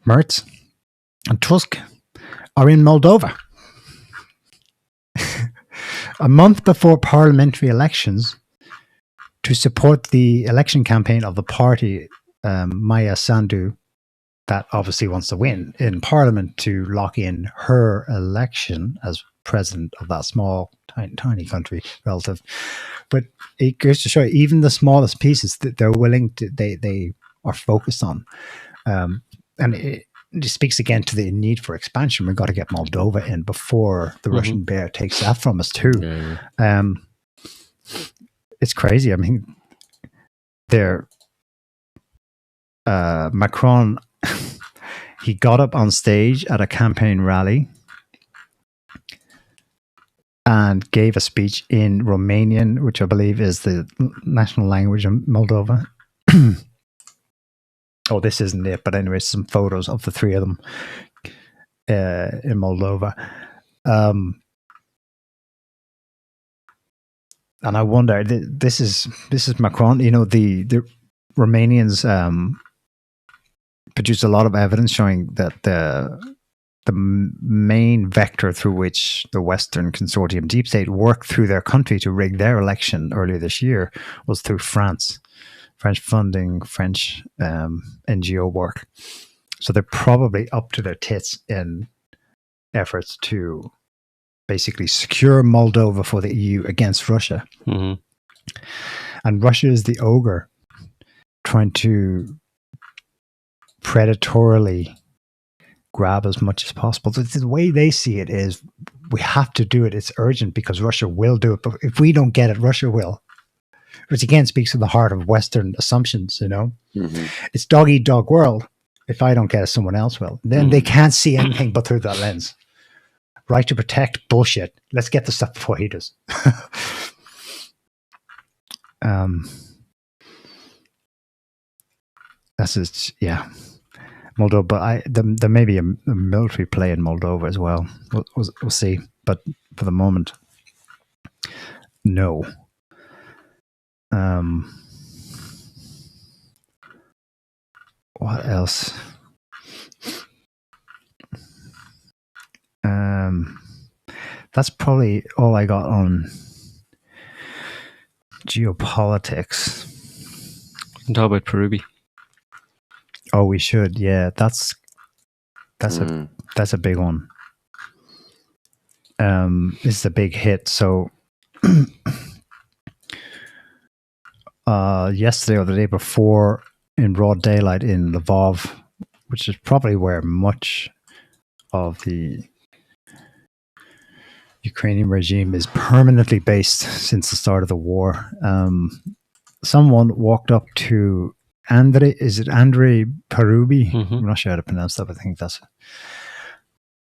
Merz, and Tusk are in Moldova. A month before parliamentary elections, to support the election campaign of the party, Maya Sandu, that obviously wants to win in parliament to lock in her election as president of that small, tiny country relative. But it goes to show you, even the smallest pieces that they're willing to, they are focused on. And it speaks again to the need for expansion. We've got to get Moldova in before the Russian bear takes that from us too. Yeah. It's crazy. I mean, Macron, he got up on stage at a campaign rally and gave a speech in Romanian, which I believe is the national language of Moldova. Oh, this isn't it, but anyway, some photos of the three of them in Moldova. And I wonder, this is Macron, the Romanians produced a lot of evidence showing that the main vector through which the Western consortium deep state worked through their country to rig their election earlier this year was through France. French funding, French NGO work. So they're probably up to their tits in efforts to basically secure Moldova for the EU against Russia. Mm-hmm. And Russia is the ogre trying to predatorily grab as much as possible. The way they see it is, we have to do it. It's urgent because Russia will do it. But if we don't get it, Russia will. Which again speaks to the heart of Western assumptions, Mm-hmm. It's dog-eat-dog world. If I don't get it, someone else will. Then they can't see anything but through that lens. Right to protect, bullshit. Let's get the stuff before he does. That's just, yeah. Moldova, but there may be a military play in Moldova as well. We'll see. But for the moment, no. What else? That's probably all I got on geopolitics. Talk about Parubiy. Oh, we should. Yeah, that's a big one. It's a big hit. So yesterday or the day before, in broad daylight in Lvov, which is probably where much of the Ukrainian regime is permanently based since the start of the war. Someone walked up to Andrei Parubiy? Mm-hmm. I'm not sure how to pronounce that, but I think that's it.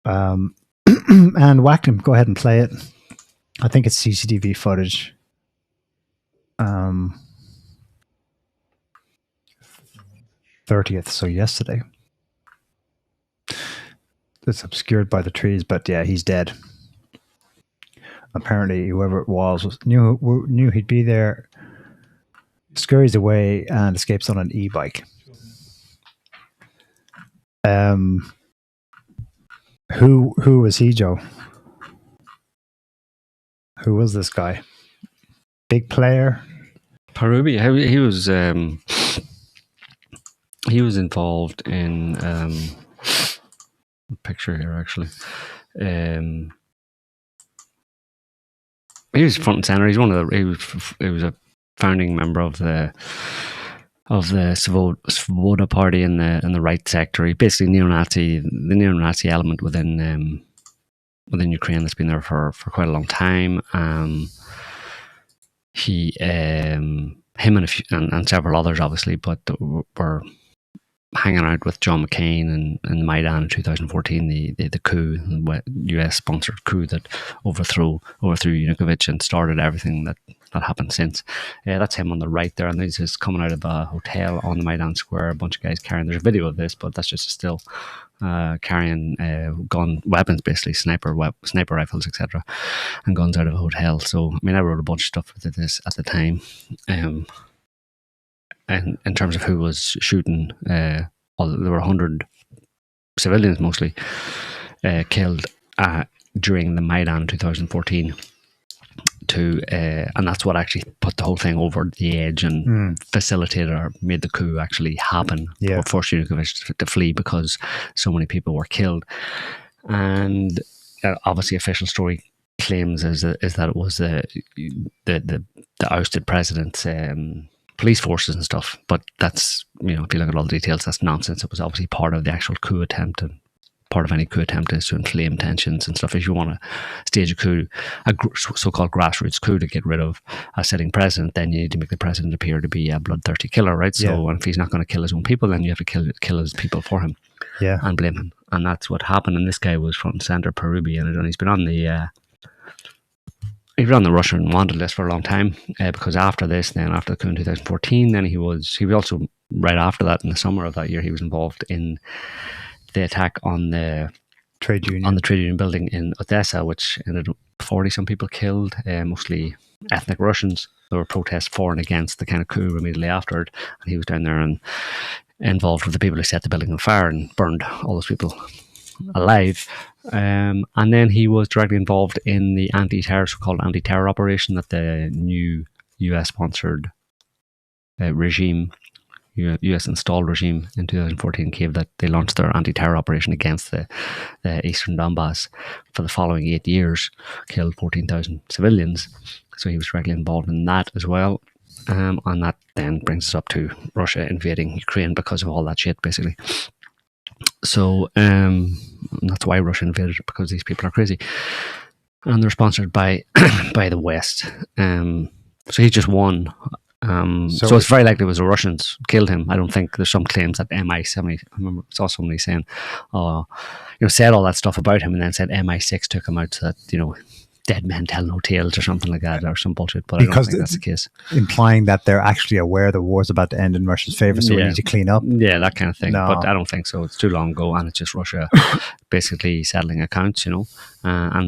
And whacked him. Go ahead and play it. I think it's CCTV footage. 30th, so yesterday. It's obscured by the trees, but yeah, he's dead. Apparently, whoever it was knew he'd be there, scurries away, and escapes on an e-bike. Who was he, Joe? Who was this guy? Big player? Parubiy, he was involved in a picture here actually. He was front and center. He's he was a founding member of the Svoboda party in the right sector. He basically the neo-Nazi element within Ukraine that's been there for quite a long time. Him and several others, obviously, but were hanging out with John McCain and Maidan in 2014, the coup, the US sponsored coup that overthrew Yanukovych and started everything that happened since. That's him on the right there, and he's just coming out of a hotel on the Maidan Square. A bunch of guys carrying. There's a video of this, but that's just a still. Carrying weapons, basically sniper rifles, etc., and guns out of a hotel. So I mean, I wrote a bunch of stuff with this at the time. And in terms of who was shooting, there were 100 civilians mostly killed during the Maidan in 2014. And that's what actually put the whole thing over the edge and facilitated or made the coup actually happen. Yeah. Or forced Yanukovych to flee because so many people were killed. And obviously, official story claims is that it was the ousted president's police forces and stuff. But that's, if you look at all the details, that's nonsense. It was obviously part of the actual coup attempt, and part of any coup attempt is to inflame tensions and stuff. If you want to stage a coup, a so-called grassroots coup to get rid of a sitting president, then you need to make the president appear to be a bloodthirsty killer, right? So if he's not going to kill his own people, then you have to kill his people for him, and blame him. And that's what happened. And this guy was front and center, Parubiy, and he's been on the Russian wanted list for a long time, because after this, then after the coup in 2014, then he was also right after that in the summer of that year, he was involved in the attack on the trade union building in Odessa, which ended up 40 some people killed, mostly ethnic Russians. There were protests for and against the kind of coup immediately after it, and he was down there and involved with the people who set the building on fire and burned all those people alive. And then he was directly involved in the so-called anti-terror operation that the new US-sponsored regime, US-installed regime in 2014 in Kiev, that they launched their anti-terror operation against the eastern Donbass for the following 8 years, killed 14,000 civilians. So he was directly involved in that as well. And that then brings us up to Russia invading Ukraine because of all that shit, basically. So that's why Russia invaded it, because these people are crazy. And they're sponsored by by the West. So he just won. So it's very likely it was the Russians killed him. I don't think there's some claims that MI7. I remember saw somebody saying, said all that stuff about him and then said MI6 took him out so that, dead men tell no tales or something like that, or some bullshit. But because I don't think that's the case. Implying that they're actually aware the war's about to end in Russia's favor, so we need to clean up. Yeah, that kind of thing. No. But I don't think so. It's too long ago, and it's just Russia basically settling accounts, and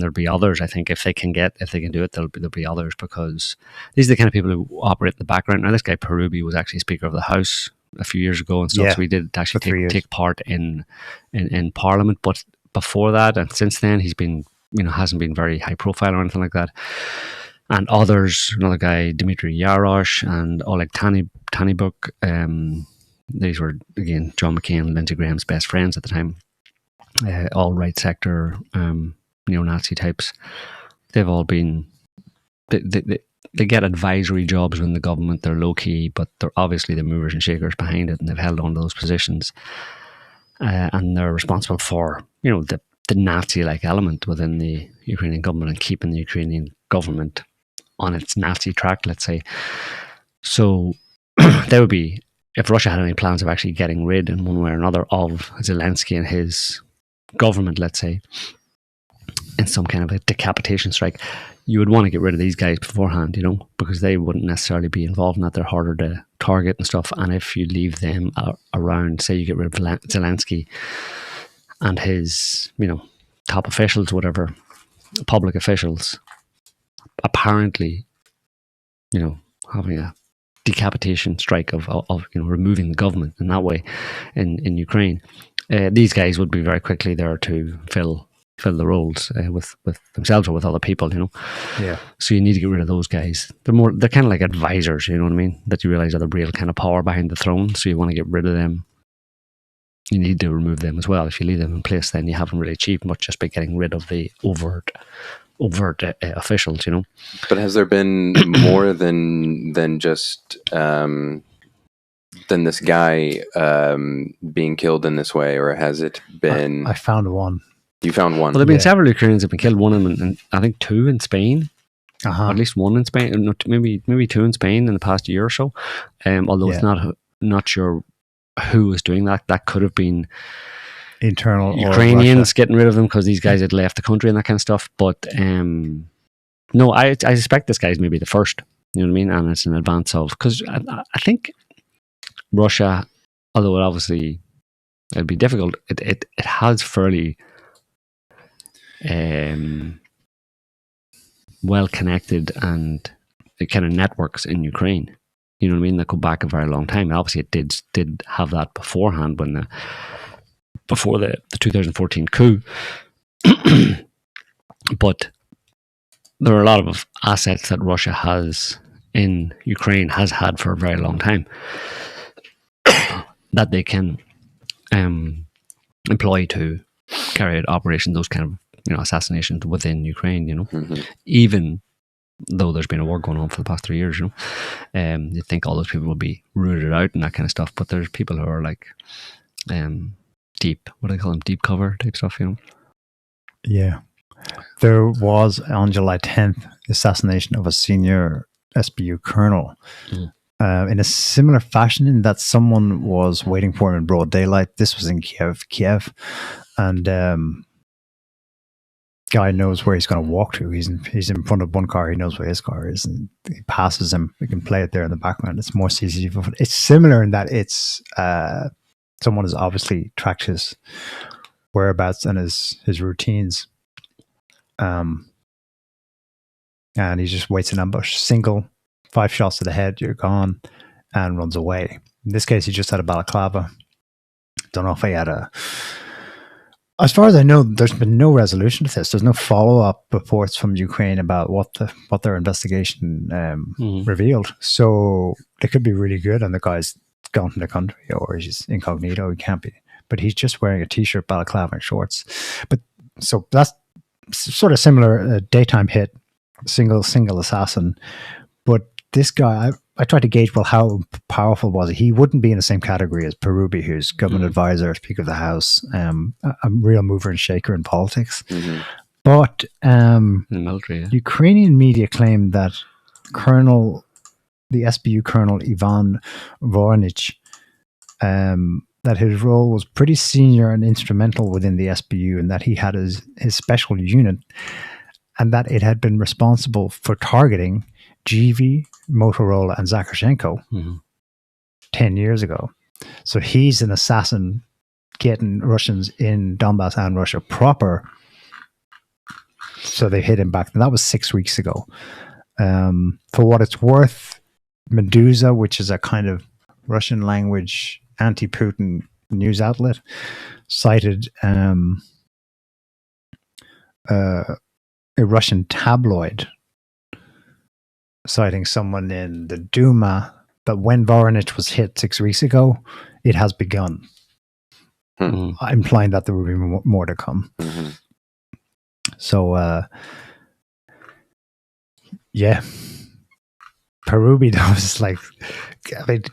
there'll be others. I think if they can do it, there'll be others, because these are the kind of people who operate in the background. Now, this guy Parubiy was actually Speaker of the House a few years ago and stuff, so he did actually take part in Parliament. But before that, and since then, he's been, hasn't been very high profile or anything like that. And others, another guy, Dmitry Yarosh and Oleg Tanibuk, these were, again, John McCain and Lindsey Graham's best friends at the time, all right sector, neo-Nazi types. They've all been, they get advisory jobs in the government. They're low-key, but they're obviously the movers and shakers behind it, and they've held on to those positions. And they're responsible for, the Nazi-like element within the Ukrainian government and keeping the Ukrainian government on its Nazi track, let's say. So there would be, if Russia had any plans of actually getting rid in one way or another of Zelensky and his government, let's say, in some kind of a decapitation strike, you would want to get rid of these guys beforehand, because they wouldn't necessarily be involved in that. They're harder to target and stuff. And if you leave them around, say you get rid of Zelensky and his, top officials, whatever, public officials, apparently, having a decapitation strike of removing the government in that way in Ukraine, these guys would be very quickly there to fill the roles with themselves or with other people, Yeah. So you need to get rid of those guys. They're kind of like advisors, you know what I mean? That you realize are the real kind of power behind the throne. So you want to get rid of them. You need to remove them as well. If you leave them in place, then you haven't really achieved much just by getting rid of the overt officials, But has there been more than just than this guy being killed in this way, or has it been? I found one. You found one. Well, there have been several Ukrainians have been killed. One and I think 2 in Spain. Uh-huh. At least 1 in Spain. Maybe 2 in Spain in the past year or so. Although it's not sure who was doing that. That could have been internal Ukrainians getting rid of them because these guys had left the country and that kind of stuff. But no, I suspect this guy's maybe the first. You know what I mean? And it's in advance of, because I think Russia, although it'd be difficult, it has fairly well connected and the kind of networks in Ukraine. You know what I mean? That go back a very long time. Obviously, it did have that beforehand before the 2014 coup. But there are a lot of assets that Russia has in Ukraine, has had for a very long time, that they can employ to carry out operations, those kind of assassinations within Ukraine. Mm-hmm. Even though there's been a war going on for the past 3 years, you'd think all those people would be rooted out and that kind of stuff. But there's people who are like deep, what do they call them, deep cover type stuff, Yeah. There was, on July 10th, assassination of a senior SBU colonel in a similar fashion, in that someone was waiting for him in broad daylight. This was in Kiev. And guy knows where he's going to walk to. He's in front of one car. He knows where his car is, and he passes him. We can play it there in the background. It's more CCTV. It's similar in that it's someone has obviously tracked his whereabouts and his routines. And he just waits in ambush. Single, 5 shots to the head, you're gone, and runs away. In this case, he just had a balaclava. don't know if I had a. As far as I know, there's been no resolution to this. There's no follow-up reports from Ukraine about what their investigation revealed. So it could be really good, and the guy's gone from the country, or he's incognito. He can't be, but he's just wearing a t-shirt, balaclava, and shorts. But so that's sort of similar daytime hit, single assassin. But this guy, I tried to gauge, well, how powerful was he? He wouldn't be in the same category as Parubiy, who's government advisor, Speaker of the House, a real mover and shaker in politics. But military, yeah. Ukrainian media claimed that the SBU Colonel Ivan Voronich, that his role was pretty senior and instrumental within the SBU, and that he had his special unit, and that it had been responsible for targeting GV, Motorola, and Zakharchenko 10 years ago. So he's an assassin getting Russians in Donbass and Russia proper. So they hit him back. And that was 6 weeks ago. For what it's worth, Medusa, which is a kind of Russian language anti-Putin news outlet, cited a Russian tabloid citing someone in the Duma that when Voronich was hit 6 weeks ago, it has begun. Implying that there will be more to come. So, yeah. Parubiy, that was like, I mean,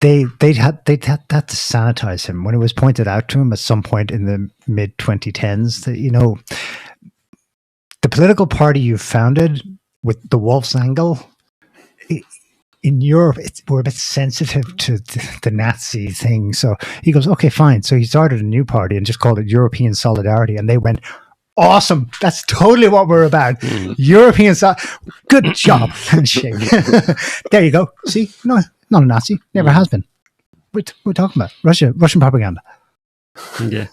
they had to sanitize him when it was pointed out to him at some point in the mid 2010s that, you know, the political party you founded with the Wolf's angle in Europe, we're a bit sensitive to the Nazi thing. So he goes, okay, fine. So he started a new party and just called it European Solidarity. And they went, awesome. That's totally what we're about. European good job. Handshake. There you go. See, no, not a Nazi. Never has been. We're talking about Russian propaganda. Yeah.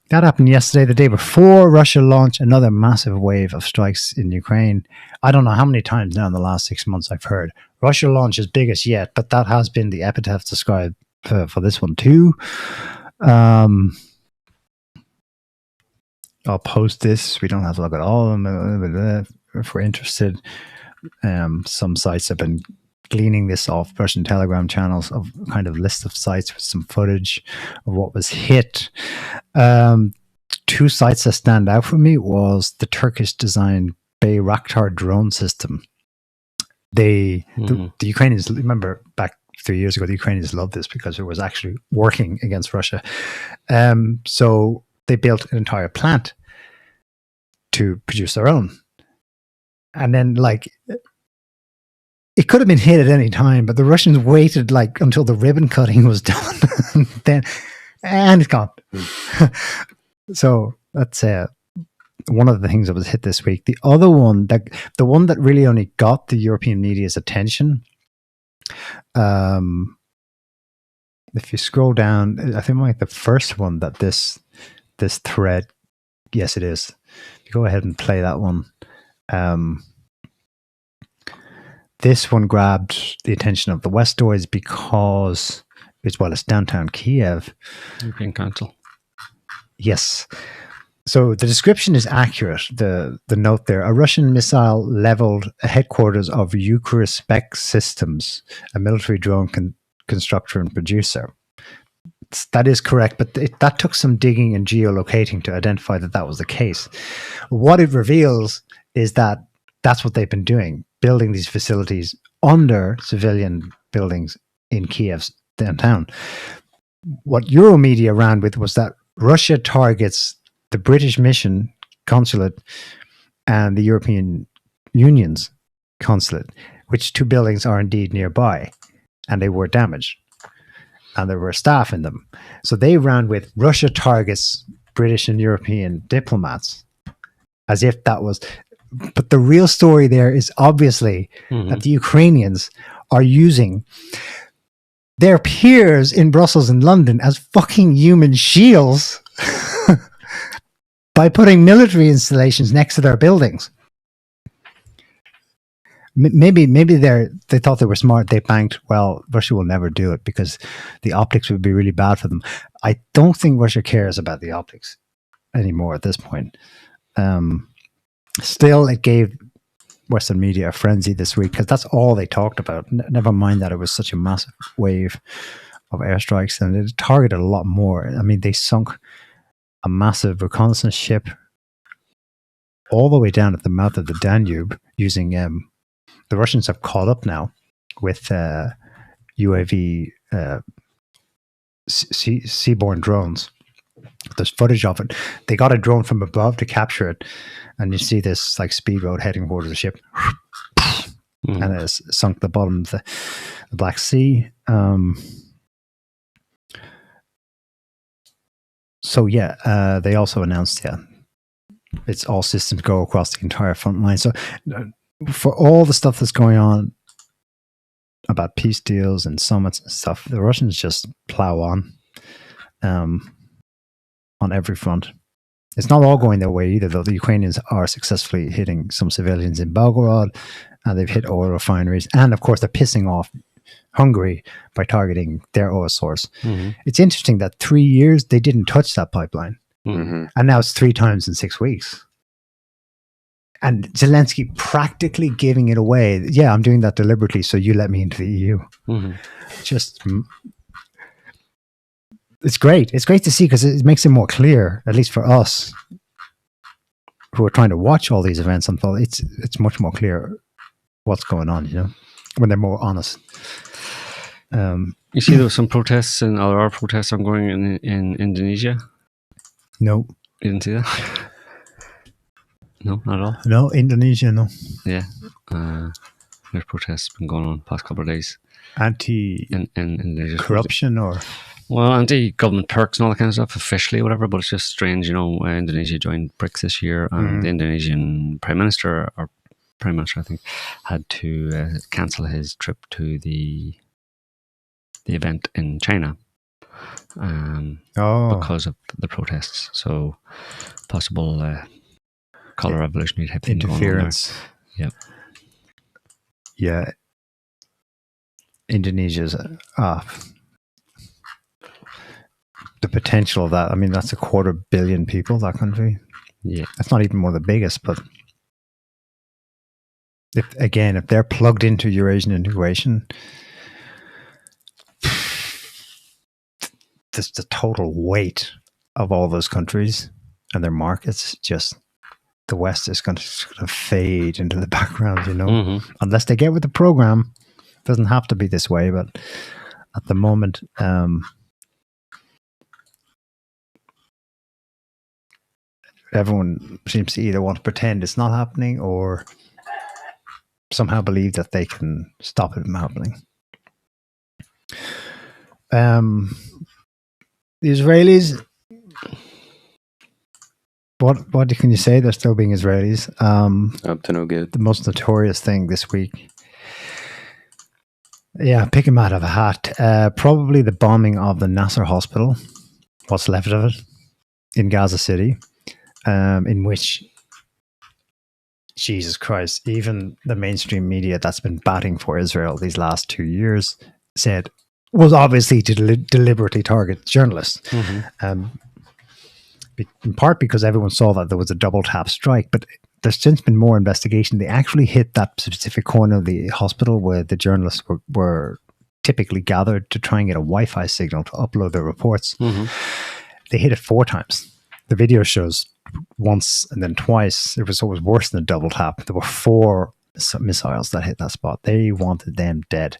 That happened yesterday. The day before, Russia launched another massive wave of strikes in Ukraine. I don't know how many times now in the last 6 months I've heard Russia launches biggest yet, but that has been the epitaph described for this one too. I'll post this. We don't have to look at all of them if we're interested. Some sites have been gleaning this off Russian Telegram channels of kind of list of sites with some footage of what was hit. Two sites that stand out for me was the Turkish designed Bayraktar drone system. The Ukrainians, remember back 3 years ago, the Ukrainians loved this because it was actually working against Russia. So they built an entire plant to produce their own. And then, like, it could have been hit at any time, but the Russians waited like until the ribbon cutting was done, and it's gone. So that's one of the things that was hit this week. The other one, the one that really only got the European media's attention, if you scroll down, I think like the first one that this thread, yes, it is. If you go ahead and play that one. This one grabbed the attention of the Westoids because, it's downtown Kiev. European Council. Yes. So the description is accurate. The note there: a Russian missile leveled a headquarters of Ukr Systems, a military drone constructor and producer. That is correct, but that took some digging and geolocating to identify that was the case. What it reveals is that that's what they've been doing, building these facilities under civilian buildings in Kiev's downtown. What Euromedia ran with was that Russia targets the British mission consulate and the European Union's consulate, which two buildings are indeed nearby, and they were damaged. And there were staff in them. So they ran with Russia targets British and European diplomats as if that was... But the real story there is obviously that the Ukrainians are using their peers in Brussels and London as fucking human shields by putting military installations next to their buildings. maybe they thought they were smart. They banked, well, Russia will never do it because the optics would be really bad for them. I don't think Russia cares about the optics anymore at this point. Still, it gave Western media a frenzy this week because that's all they talked about. Never mind that it was such a massive wave of airstrikes, and it targeted a lot more. I mean, they sunk a massive reconnaissance ship all the way down at the mouth of the Danube using the Russians have caught up now with UAV seaborne drones. There's footage of it. They got a drone from above to capture it, and you see this like speedboat heading towards the ship, and it has sunk the bottom of the Black Sea. So yeah, they also announced it's all systems go across the entire front line. So for all the stuff that's going on about peace deals and summits and stuff, the Russians just plow on every front. It's not all going their way either, though. The Ukrainians are successfully hitting some civilians in Belgorod, and they've hit oil refineries, and of course they're pissing off Hungary by targeting their oil source. It's interesting that 3 years they didn't touch that pipeline, and now it's 3 times in 6 weeks. And Zelensky practically giving it away. Yeah, I'm doing that deliberately so you let me into the EU. Just, it's great. It's great to see because it makes it more clear, at least for us who are trying to watch all these events unfold. It's much more clear what's going on, when they're more honest. You see, there were some protests and other protests ongoing in Indonesia. No, You didn't see that? No, not at all. no, Indonesia, no. Yeah, there's protests been going on the past couple of days Anti-corruption in Indonesia. or Well, anti-government perks and all that kind of stuff, officially, whatever. But it's just strange, Indonesia joined BRICS this year, and the Indonesian Prime Minister, I think, had to cancel his trip to the event in China because of the protests. So possible color revolutionary type thing interference. Going on there. Yeah. Indonesia's the potential of that. I mean, that's 250 million people, that country. Yeah. That's not even one of the biggest, but if they're plugged into Eurasian integration, the total weight of all those countries and their markets, just the West is going to fade into the background, unless they get with the program. It doesn't have to be this way, but at the moment, everyone seems to either want to pretend it's not happening or somehow believe that they can stop it from happening. The Israelis, what can you say? They're still being Israelis. Up to no good. The most notorious thing this week. Yeah, pick him out of a hat. Probably the bombing of the Nasser hospital, what's left of it, in Gaza City, in which, Jesus Christ, even the mainstream media that's been batting for Israel these last 2 years said was obviously to deliberately target journalists. In part because everyone saw that there was a double tap strike, but there's since been more investigation. They actually hit that specific corner of the hospital where the journalists were typically gathered to try and get a Wi-Fi signal to upload their reports. They hit it 4 times. The video shows once and then twice. It was always worse than a double tap. There were 4 missiles that hit that spot. They wanted them dead.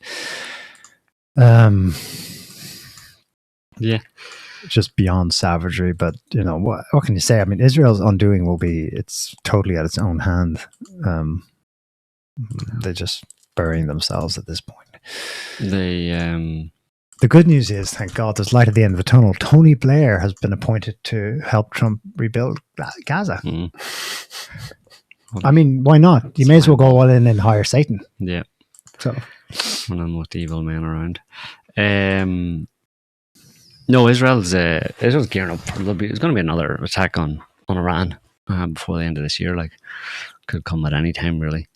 Yeah. Just beyond savagery, but what can you say? I mean, Israel's undoing it's totally at its own hand. They're just burying themselves at this point. The good news is, thank God, there's light at the end of the tunnel. Tony Blair has been appointed to help Trump rebuild Gaza. I mean, why not? You may as well go all in and hire Satan. Yeah. So, one of the most evil men around. No, Israel's gearing up. There's going to be another attack on Iran before the end of this year. Like, could come at any time, really.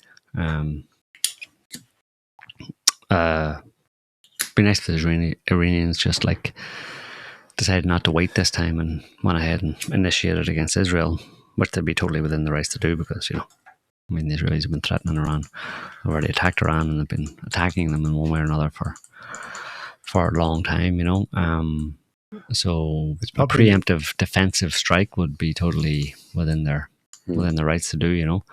be nice if the Iranians just like decided not to wait this time and went ahead and initiated against Israel, which they'd be totally within the rights to do because, you know, I mean, the Israelis have been threatening Iran, have already attacked Iran, and they've been attacking them in one way or another for a long time, you know. So a preemptive defensive strike would be totally within their rights to do, you know.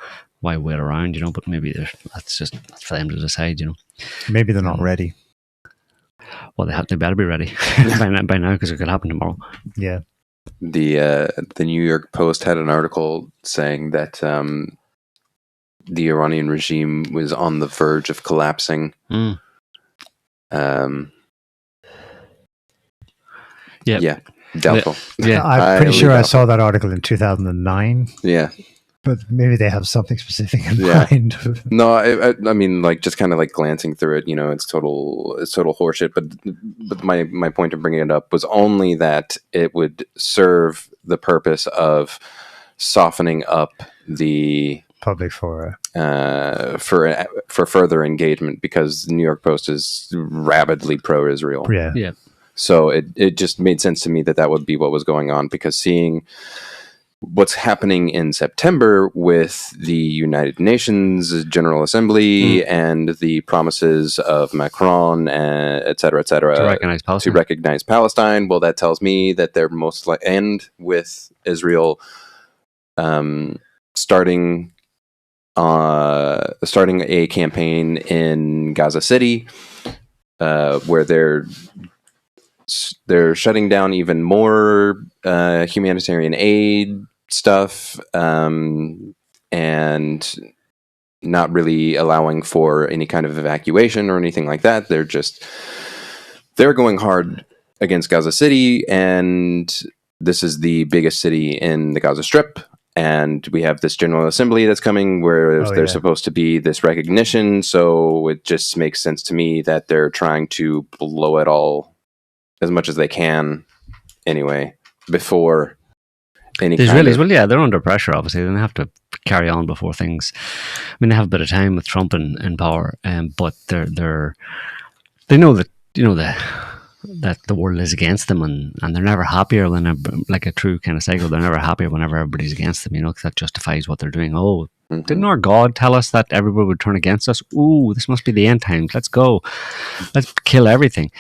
Why wait around, you know? But maybe that's just for them to decide, you know. Maybe they're not ready. Well, they better be ready by now because it could happen tomorrow. Yeah. The New York Post had an article saying that the Iranian regime was on the verge of collapsing. Yeah, doubtful. Yeah, I'm pretty sure I saw that article in 2009. Yeah. But maybe they have something specific in mind. No, I mean, like, just kind of like glancing through it, you know, it's total horseshit. But my point of bringing it up was only that it would serve the purpose of softening up the public for further engagement, because the New York Post is rabidly pro-Israel. Yeah. So it just made sense to me that would be what was going on, because seeing what's happening in September with the United Nations General Assembly and the promises of Macron, et cetera, to recognize Palestine. Well, that tells me that they're most likely, and with Israel starting a campaign in Gaza City, where they're shutting down even more humanitarian aid stuff, and not really allowing for any kind of evacuation or anything like that. They're going hard against Gaza City, and this is the biggest city in the Gaza Strip. And we have this General Assembly that's coming where there's supposed to be this recognition. So it just makes sense to me that they're trying to blow it all as much as they can anyway before any the Israelis, well, yeah, they're under pressure, obviously. They have to carry on before things. I mean, they have a bit of time with Trump in power, but they know that, you know, that the world is against them, and they're never happier when, like a true kind of cycle, they're never happier whenever everybody's against them, you know, because that justifies what they're doing. Oh, didn't our God tell us that everybody would turn against us? Ooh, this must be the end times. Let's go. Let's kill everything.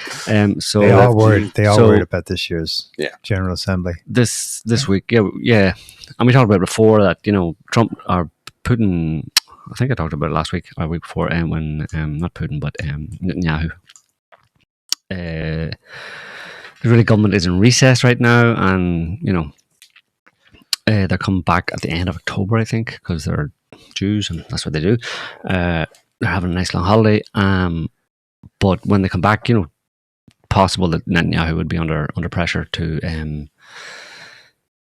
So they are worried. They are worried about this year's General Assembly. This week, yeah. And we talked about it before that, you know, Trump or Putin. I think I talked about it last week or week before, when not Putin but Netanyahu. The Israeli government is in recess right now, and you know they're coming back at the end of October, I think, because they're Jews and that's what they do. They're having a nice long holiday, but when they come back, you know, possible that Netanyahu would be under pressure to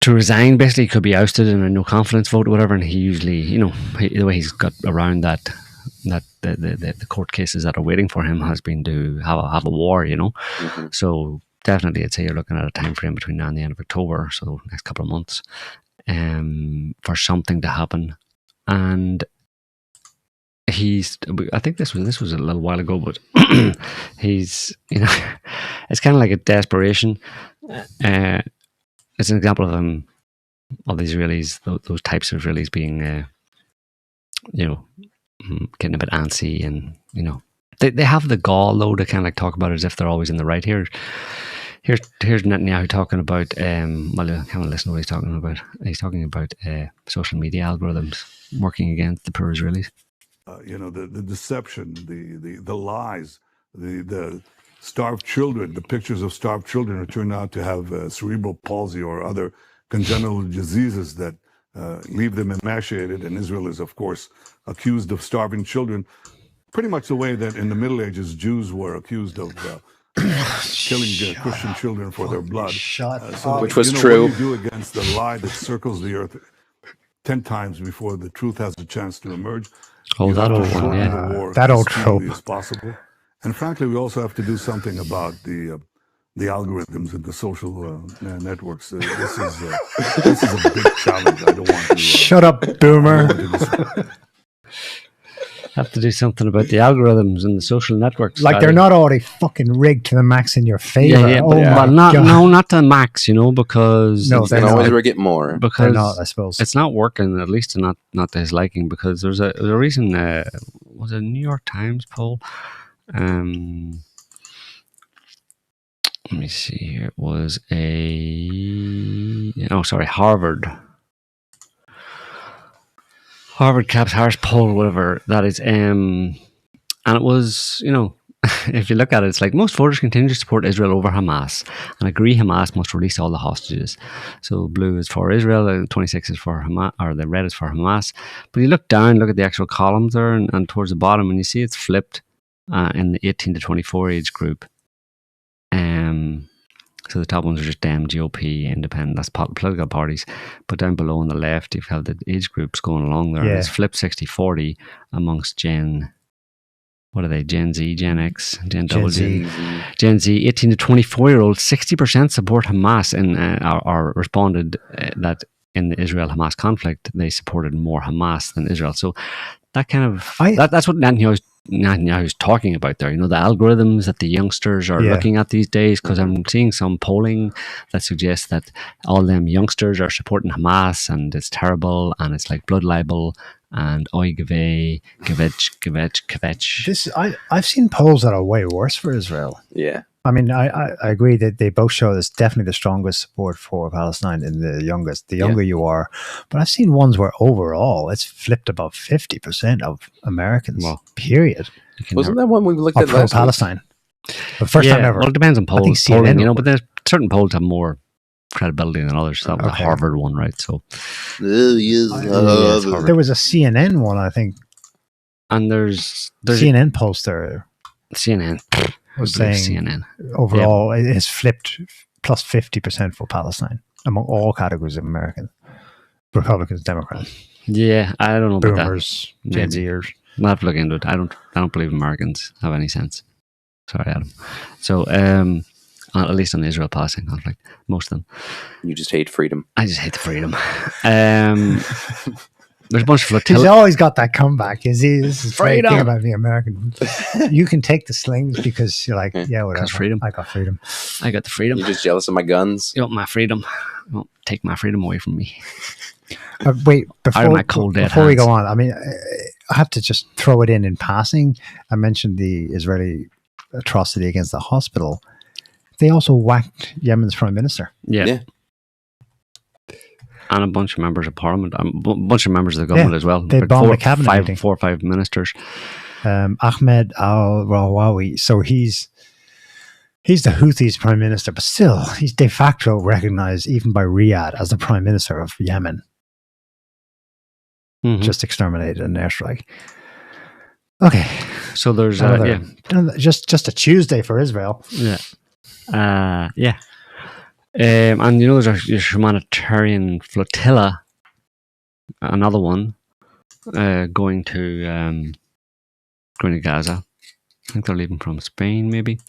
resign. Basically, he could be ousted in a no confidence vote or whatever, and he usually, you know, the way he's got around that the court cases that are waiting for him has been to have a war, you know. So definitely I'd say you're looking at a time frame between now and the end of October, so next couple of months, for something to happen. And I think this was a little while ago, but he's, you know, it's kind of like a desperation. It's an example of the Israelis, those types of Israelis being, you know, getting a bit antsy, and you know, they have the gall though to kind of like talk about it as if they're always in the right. Here's Netanyahu talking about well, I can't listen to what he's talking about. He's talking about social media algorithms working against the poor Israelis. You know, the deception, the lies, the starved children, the pictures of starved children who turn out to have cerebral palsy or other congenital diseases that leave them emaciated. And Israel is, of course, accused of starving children, pretty much the way that in the Middle Ages Jews were accused of killing Christian children for their blood. Which was true. What do you do against the lie that circles the earth 10 times before the truth has a chance to emerge? Oh, that old one, yeah. That old trope. As possible. And frankly, we also have to do something about the algorithms and the social networks. This is a big challenge. I don't want to... Shut up, boomer. Have to do something about the algorithms and the social networks. Like they're not already fucking rigged to the max in your favor. Yeah, oh but my God. not the max, because No, You they're can not. always get more. They're because not, I suppose. it's not working, at least not to his liking, because there's a recent was it a New York Times poll? Let me see here. It was Harvard Caps Harris poll, whatever that is. And it was, if you look at it, it's like most voters continue to support Israel over Hamas and agree Hamas must release all the hostages. So blue is for Israel, and 26 is for Hamas, or the red is for Hamas. But you look down, look at the actual columns there, and towards the bottom, and you see it's flipped in the 18 to 24 age group. So the top ones are just Dem, GOP, Independent, that's political parties. But down below on the left, you have the age groups going along there. Yeah. It's flipped 60-40 amongst Gen Z, Gen X, Gen Z, 18 to 24-year-olds. 60% support Hamas and are responded that in the Israel-Hamas conflict, they supported more Hamas than Israel. So that kind of, that's what Netanyahu's talking about there. The algorithms that the youngsters are looking at these days, because I'm seeing some polling that suggests that all them youngsters are supporting Hamas and it's terrible and it's like blood libel and oy kvetch. I've seen polls that are way worse for Israel. Yeah. I mean, I agree that they both show there's definitely the strongest support for Palestine in the youngest. The younger you are, but I've seen ones where overall it's flipped above 50% of Americans. Well, period. Wasn't that one we looked at last Palestine? The first time ever. Well, it depends on polling, CNN but there's certain polls have more credibility than others. That was a Harvard one, right? So there was a CNN one, I think, and there's CNN poster. CNN was saying CNN overall it has flipped plus 50% for Palestine among all categories of Americans, Republicans, Democrats. Yeah, I don't know about Boomers, that. Gen Zers. We'll have to look into it. I don't believe Americans have any sense. Sorry, Adam. So at least on the Israel-Palestine conflict, most of them. You just hate freedom. I just hate the freedom. There's a bunch of flotilla. He's always got that comeback. Is he? This is freedom. The thing about the American. You can take the slings because you're like, yeah, whatever. Freedom. I got freedom. I got the freedom. You're just jealous of my guns. You want my freedom? You won't take my freedom away from me. Wait, before we go on, I mean, I have to just throw it in passing. I mentioned the Israeli atrocity against the hospital. They also whacked Yemen's prime minister. Yeah. And a bunch of members of parliament, a bunch of members of the government as well. They bombed the cabinet meeting. 4 or 5 ministers. Ahmed al-Rawawi. So he's the Houthis prime minister, but still, he's de facto recognized even by Riyadh as the prime minister of Yemen. Mm-hmm. Just exterminated in an airstrike. Okay. So there's just a Tuesday for Israel. Yeah. And there's a humanitarian flotilla, another one, going to Gaza. I think they're leaving from Spain, maybe.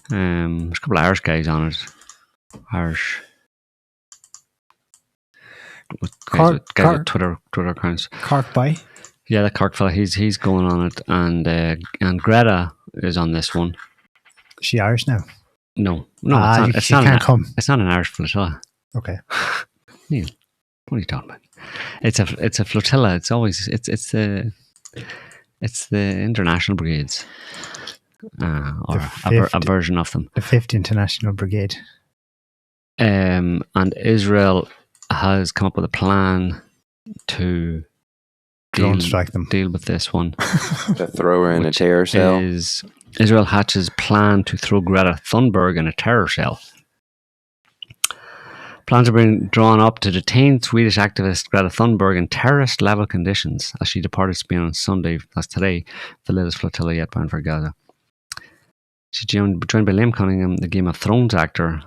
There's a couple of Irish guys on it. Irish guys with Twitter accounts. Cork by? Yeah, the Cork fella. He's going on it, and Greta is on this one. Is she Irish now? No, it's not. Come. It's not an Irish flotilla. Okay. Neil, what are you talking about? It's a flotilla. It's always it's the international brigades, or a version of them. The 5th International Brigade. And Israel has come up with a plan to deal with this one. To throw her in a terror cell. Israel hatches plan to throw Greta Thunberg in a terror cell. Plans are being drawn up to detain Swedish activist Greta Thunberg in terrorist-level conditions as she departed Spain on Sunday, that's today, the latest flotilla yet bound for Gaza. She's joined by Liam Cunningham, the Game of Thrones actor,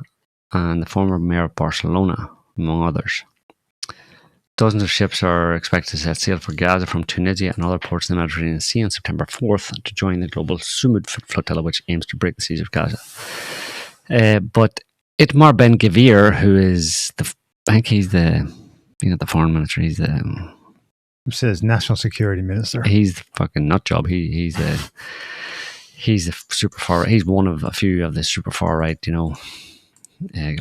and the former mayor of Barcelona, among others. Dozens of ships are expected to set sail for Gaza from Tunisia and other ports in the Mediterranean Sea on September 4th to join the global Sumud flotilla, which aims to break the siege of Gaza. But Itamar Ben-Gvir, who is he's not the foreign minister, he's the says national security minister. He's the fucking nut job. He's a super far. He's one of a few of the super far right.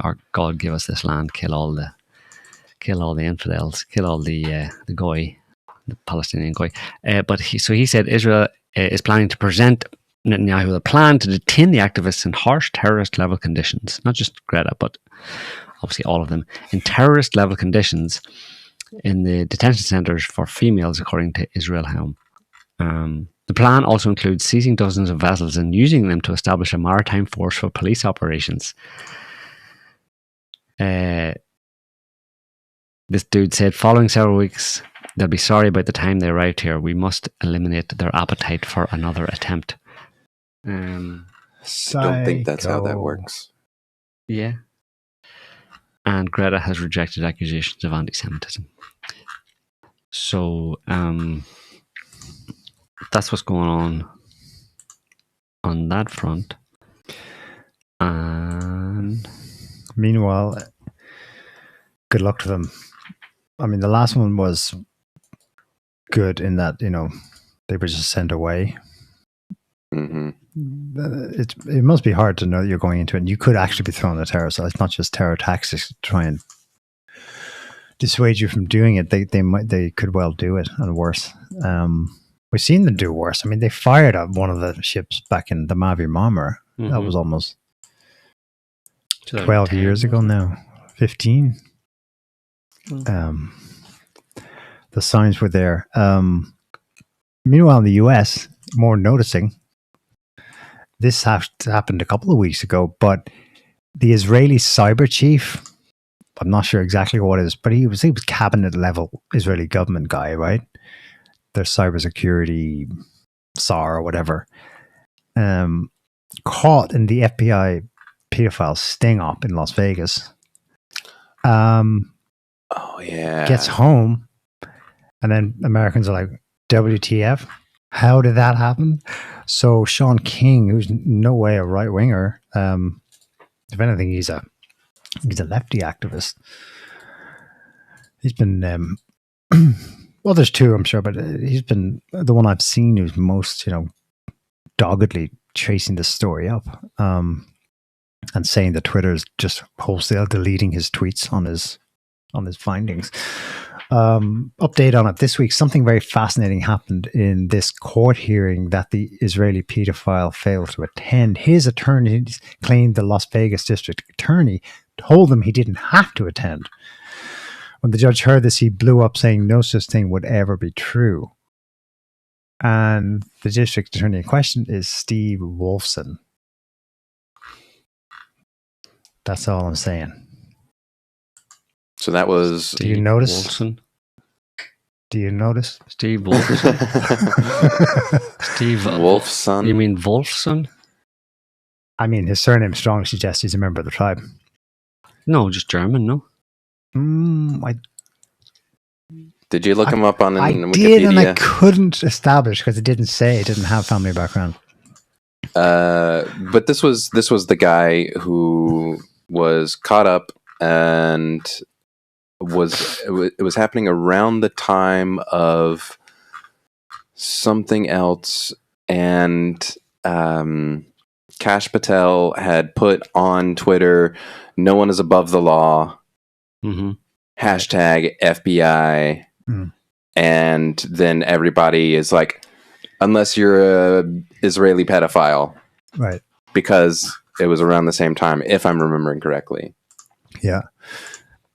Our God give us this land, kill all the infidels, kill all the goy, the Palestinian goy. But he said Israel is planning to present Netanyahu with a plan to detain the activists in harsh terrorist level conditions. Not just Greta, but obviously all of them in terrorist level conditions in the detention centers for females, according to Israel Helm. The plan also includes seizing dozens of vessels and using them to establish a maritime force for police operations. This dude said, following several weeks, they'll be sorry about the time they arrived here. We must eliminate their appetite for another attempt. I don't think that's how that works. Yeah. And Greta has rejected accusations of anti-Semitism. So, that's what's going on that front. And meanwhile, good luck to them. I mean, the last one was good in that, they were just sent away. Mm-hmm. It must be hard to know that you're going into it, and you could actually be thrown a terror. So it's not just terror tactics to try and dissuade you from doing it. They could well do it, and worse. We've seen them do worse. I mean, they fired at one of the ships back in the Mavi bomber. Mm-hmm. That was almost 12 years ago now. 15. Mm-hmm. The signs were there. Meanwhile, in the US, more noticing. This happened a couple of weeks ago, but the Israeli cyber chief, I'm not sure exactly what it is, but he was cabinet level Israeli government guy, right? Their cybersecurity SAR or whatever, caught in the FBI pedophile sting up in Las Vegas. Oh yeah. Gets home, and then Americans are like, WTF? How did that happen? So Sean King, who's no way a right winger, if anything, he's a lefty activist. He's been well, there's two, I'm sure, but he's been the one I've seen who's most doggedly chasing this story up, and saying that Twitter's just wholesale deleting his tweets on his findings. Update on it this week. Something very fascinating happened in this court hearing that the Israeli pedophile failed to attend. His attorney claimed the Las Vegas district attorney told him he didn't have to attend. When the judge heard this, he blew up, saying no such thing would ever be true. And the district attorney in question is Steve Wolfson. That's all I'm saying. So that was... Do you notice? Wolfson. Do you notice? Steve Wolfson. Steve Wolfson. You mean Wolfson? I mean, his surname strongly suggests he's a member of the tribe. No, just German, no? Did you look him up on Wikipedia? I did, and I couldn't establish because it didn't say. It didn't have family background. But this was the guy who was caught up, and it was happening around the time of something else, and Kash Patel had put on Twitter, "No one is above the law." Mm-hmm. Hashtag FBI. And then everybody is like, unless you're a Israeli pedophile. Right. Because it was around the same time, if I'm remembering correctly. Yeah.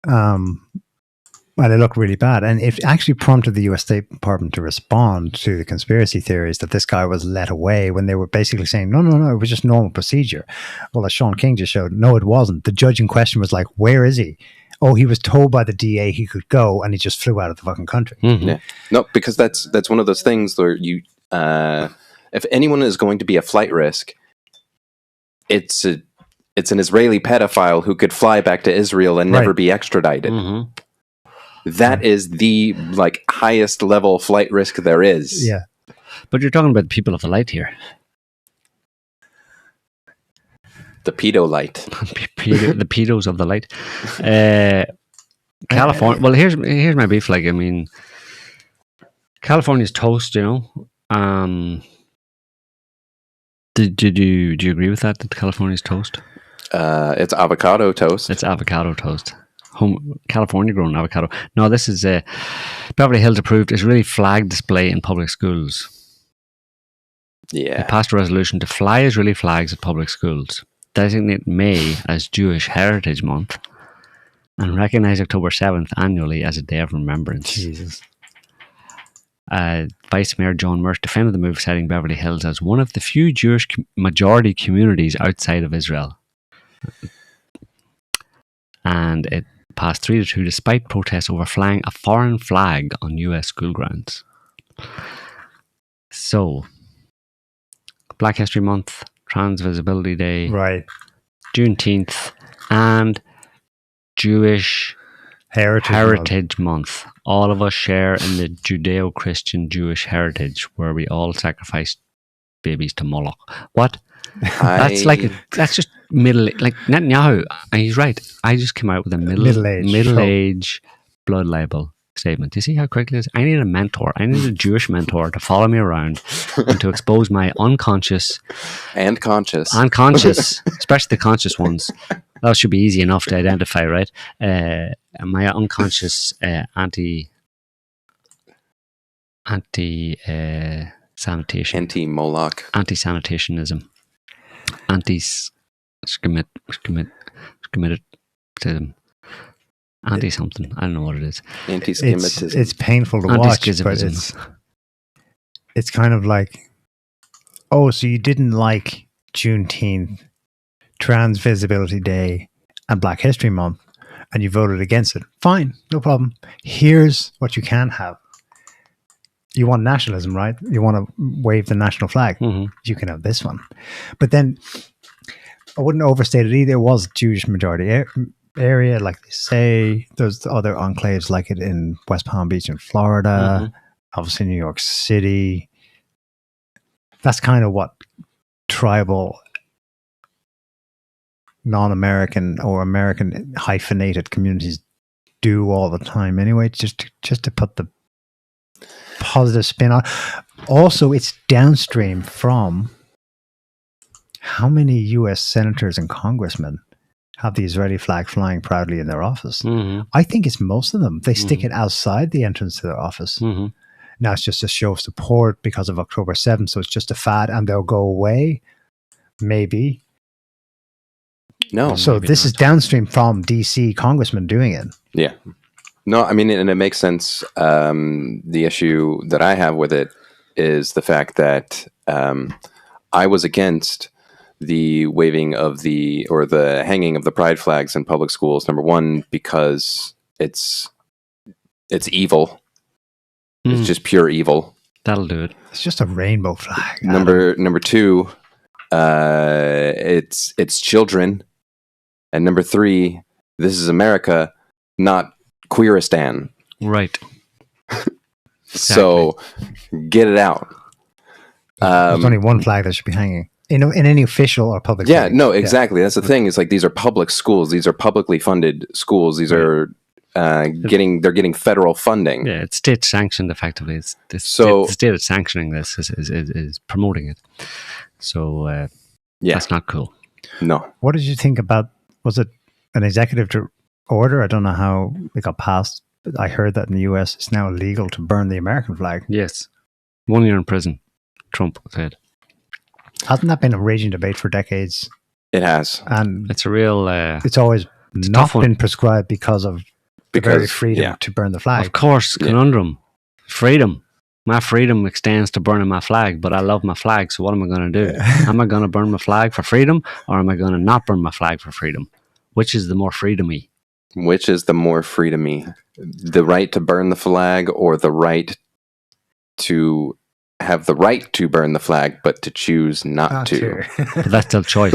Well, it looked really bad. And it actually prompted the US State Department to respond to the conspiracy theories that this guy was let away when they were basically saying, no, it was just normal procedure. Well, as Sean King just showed, no, it wasn't. The judge in question was like, where is he? Oh, he was told by the DA he could go, and he just flew out of the fucking country. Mm-hmm. Yeah. No, because that's one of those things where you, if anyone is going to be a flight risk, it's an Israeli pedophile who could fly back to Israel and never be extradited. Mm-hmm. That is the highest level flight risk there is. Yeah, but you're talking about the people of the light here. The pedo light. The pedos of the light. California. Well, here's my beef. Like, I mean, California's toast, you know. Do you agree with that? That California's toast? It's avocado toast. It's avocado toast. California grown avocado. No, this is Beverly Hills approved Israeli flag display in public schools. Yeah. It passed a resolution to fly Israeli flags at public schools, designate May as Jewish Heritage Month, and recognize October 7th annually as a day of remembrance. Jesus. Vice Mayor John Mersch defended the move, citing Beverly Hills as one of the few Jewish majority communities outside of Israel. And it passed 3-2 despite protests over flying a foreign flag on US school grounds. So, Black History Month, Trans Visibility Day, Right. Juneteenth, and Jewish Heritage Month. All of us share in the Judeo-Christian Jewish heritage, where we all sacrifice babies to Moloch. What? That's just middle, like Netanyahu. And he's right. I just came out with a middle age blood libel statement. Do you see how quickly it is? I need a mentor. I need a Jewish mentor to follow me around and to expose my unconscious and conscious, especially the conscious ones. That should be easy enough to identify, right? My unconscious sanitation, anti-Moloch, anti-sanitationism, anti-schemitism, anti-something. I don't know what it is. Anti-schemitism. It's painful to watch, but it's kind of like, oh, so you didn't like Juneteenth, Trans Visibility Day, and Black History Month, and you voted against it. Fine, no problem. Here's what you can have. You want nationalism, right? You want to wave the national flag. Mm-hmm. You can have this one. But then, I wouldn't overstate it either. It was Jewish majority area, like they say. There's other enclaves like it in West Palm Beach in Florida, obviously New York City. That's kind of what tribal, non-American or American hyphenated communities do all the time anyway, just to put the positive spin on. Also, it's downstream from how many US senators and congressmen have the Israeli flag flying proudly in their office. I think it's most of them. They stick it outside the entrance to their office. Now it's just a show of support because of October 7th, so it's just a fad and they'll go away, maybe. No. So this is downstream from DC congressmen doing it. Yeah. No, I mean, and it makes sense. The issue that I have with it is the fact that I was against the waving of the hanging of the pride flags in public schools. Number one, because it's evil. It's just pure evil. That'll do it. It's just a rainbow flag. Number two, it's children. And number three, this is America, not Queeristan. Right. So get it out. There's only one flag that should be hanging in any official or public. Yeah, flag. no, exactly. That's the thing. It's like these are public schools. These are publicly funded schools. These are getting federal funding. Yeah, it's state sanctioned effectively. The state that's sanctioning this is promoting it. So that's not cool. No. What did you think about? Was it an executive order? I don't know how it got passed, but I heard that in the US it's now illegal to burn the American flag. Yes. 1 year in prison, Trump said. Hasn't that been a raging debate for decades? It has. And it's a real... it's always not been prescribed because of the very freedom to burn the flag. Of course, conundrum. Freedom. My freedom extends to burning my flag, but I love my flag, so what am I going to do? Am I going to burn my flag for freedom, or am I going to not burn my flag for freedom? Which is the more freedom-y? Which is the more freedom-y? The right to burn the flag, or the right to have the right to burn the flag, but to choose not to? But that's still choice.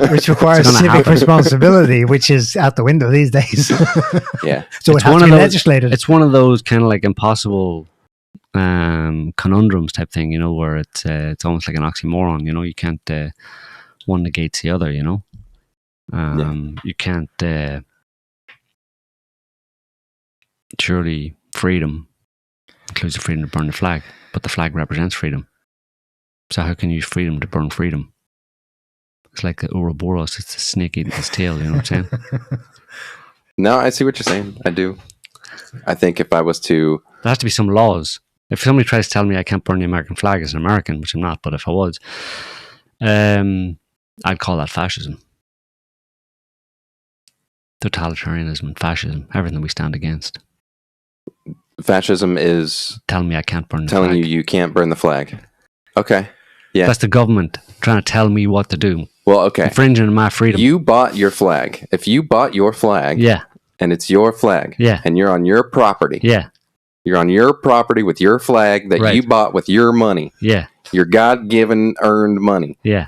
Which requires civic responsibility, which is out the window these days. Yeah. So it has to be legislated. It's one of those kind of like impossible conundrums type thing, you know, where it's almost like an oxymoron, you know. You can't one negates the other, you know. You can't surely freedom lose the freedom to burn the flag, but the flag represents freedom. So how can you use freedom to burn freedom? It's like the Ouroboros, it's the snake eating its tail, you know what I'm saying? No, I see what you're saying. I do. I think if I was to... There has to be some laws. If somebody tries to tell me I can't burn the American flag as an American, which I'm not, but if I was, I'd call that fascism. Totalitarianism and fascism, everything we stand against. Fascism is... Telling me I can't burn the telling flag. you can't burn the flag. Okay. Yeah. That's the government trying to tell me what to do. Well, okay. Infringing on my freedom. You bought your flag. If you bought your flag, Yeah, and it's your flag, Yeah. and you're on your property, yeah, you're on your property with your flag that Right. you bought with your money, yeah, your God-given earned money, yeah.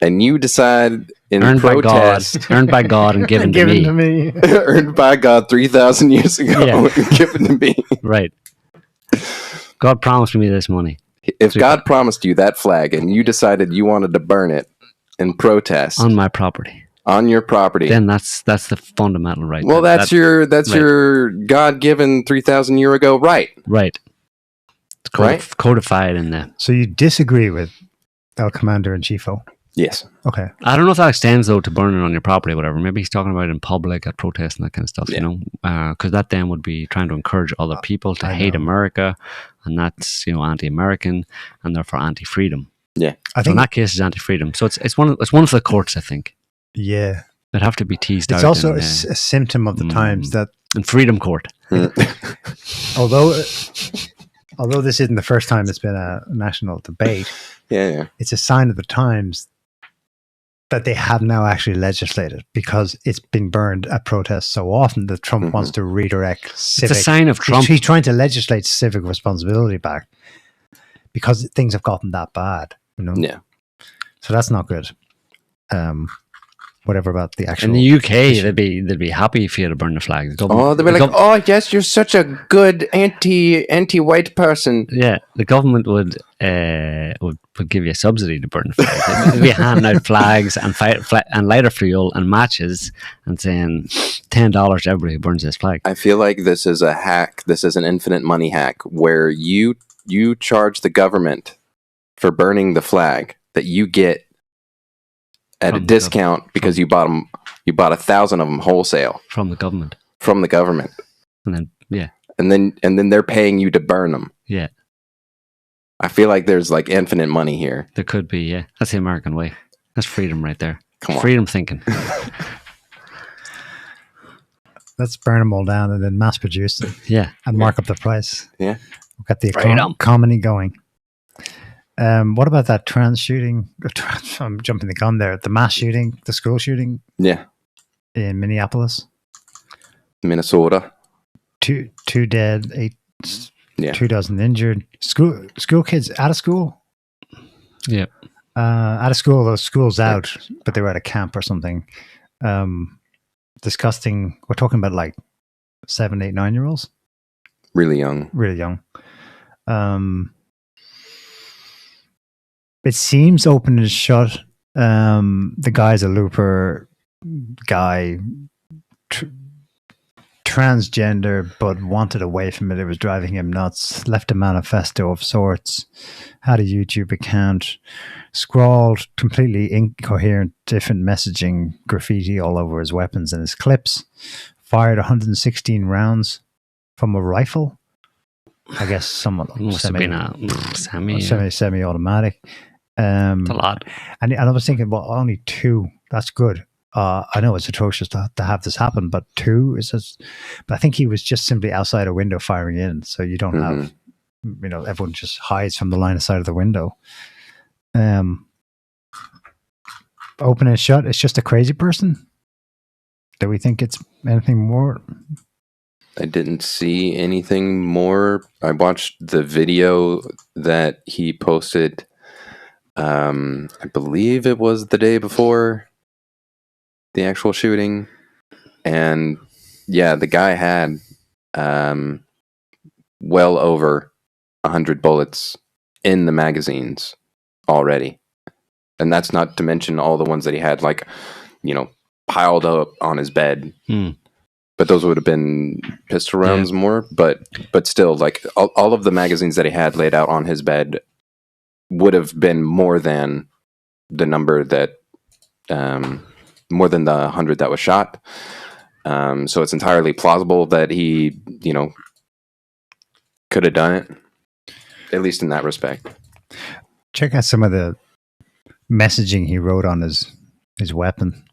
and you decide in Earned protest, by God and given to me. me. earned by God 3,000 years ago, Yeah. and given to me. Right. God promised me this money. If God promised you that flag and you decided you wanted to burn it in protest On my property. on your property, Then that's the fundamental right. well, that's right. your God-given 3,000 year ago right. Right. It's Right? codified in the... So you disagree with El Commander-in-Chief? Yes. Okay. I don't know if that extends, though, to burning on your property or whatever. Maybe he's talking about it in public at protests and that kind of stuff, Yeah. you know? Because that then would be trying to encourage other people to I hate know. America, and that's, you know, anti-American and therefore anti-freedom. Yeah. I So in think, that case, it's anti-freedom. So it's one of the courts, I think. yeah. It'd have to be teased out. It's also in, a symptom of the times that in Freedom Court. although this isn't the first time it's been a national debate, Yeah. it's a sign of the times that they have now actually legislated, because it's been burned at protests so often that Trump wants to redirect civic. It's a sign of Trump. He's trying to legislate civic responsibility back because things have gotten that bad, you know. Yeah. So that's not good. Whatever about the actual. In the UK, they'd be happy if you had to burn the flag. The government- Oh, they'd be the like, "Oh, yes, you're such a good anti-white person." yeah, the government would give you a subsidy to burn the flag. They'd be handing out flags and and lighter fuel and matches and saying $10 to everybody who burns this flag. I feel like this is a hack. This is an infinite money hack where you charge the government for burning the flag that you get at From a the discount because you bought 1,000 of them wholesale From the government. from the government, And then, yeah, and then they're paying you to burn them. yeah, I feel like there's like infinite money here. there could be, yeah. That's the American way. That's freedom right there. Come on. Freedom thinking. Let's burn them all down and then mass produce them Yeah. and mark up the price. Yeah. We'll get the Freedom. economy going. What about that trans shooting? I'm jumping the gun there. The mass shooting, the school shooting Yeah, in Minneapolis. Minnesota. Two dead, 2 dozen injured. School kids out of school. Yeah. Out of school, those schools out, but they were at a camp or something. Disgusting. We're talking about like 7, 8, 9-year-olds. Really young. Really young. It seems open and shut. The guy's a looper guy, transgender, but wanted away from it. It was driving him nuts. Left a manifesto of sorts. Had a YouTube account. Scrawled completely incoherent, different messaging, graffiti all over his weapons and his clips. Fired 116 rounds from a rifle. I guess someone Must have been a semi. semi-automatic. It's a lot. And I was thinking, well, only 2. That's good. I know it's atrocious to have this happen, but 2 is just. But I think he was just simply outside a window firing in, so you don't have, everyone just hides from the line of sight of the window. Open and shut. It's just a crazy person. Do we think it's anything more? I didn't see anything more. I watched the video that he posted. I believe it was the day before the actual shooting. And yeah, the guy had well over 100 bullets in the magazines already. And that's not to mention all the ones that he had, like, piled up on his bed. but those would have been pistol rounds more. But still, like all of the magazines that he had laid out on his bed would have been more than the number that, more than the 100 that was shot. So it's entirely plausible that he, could have done it, at least in that respect. Check out some of the messaging he wrote on his weapon.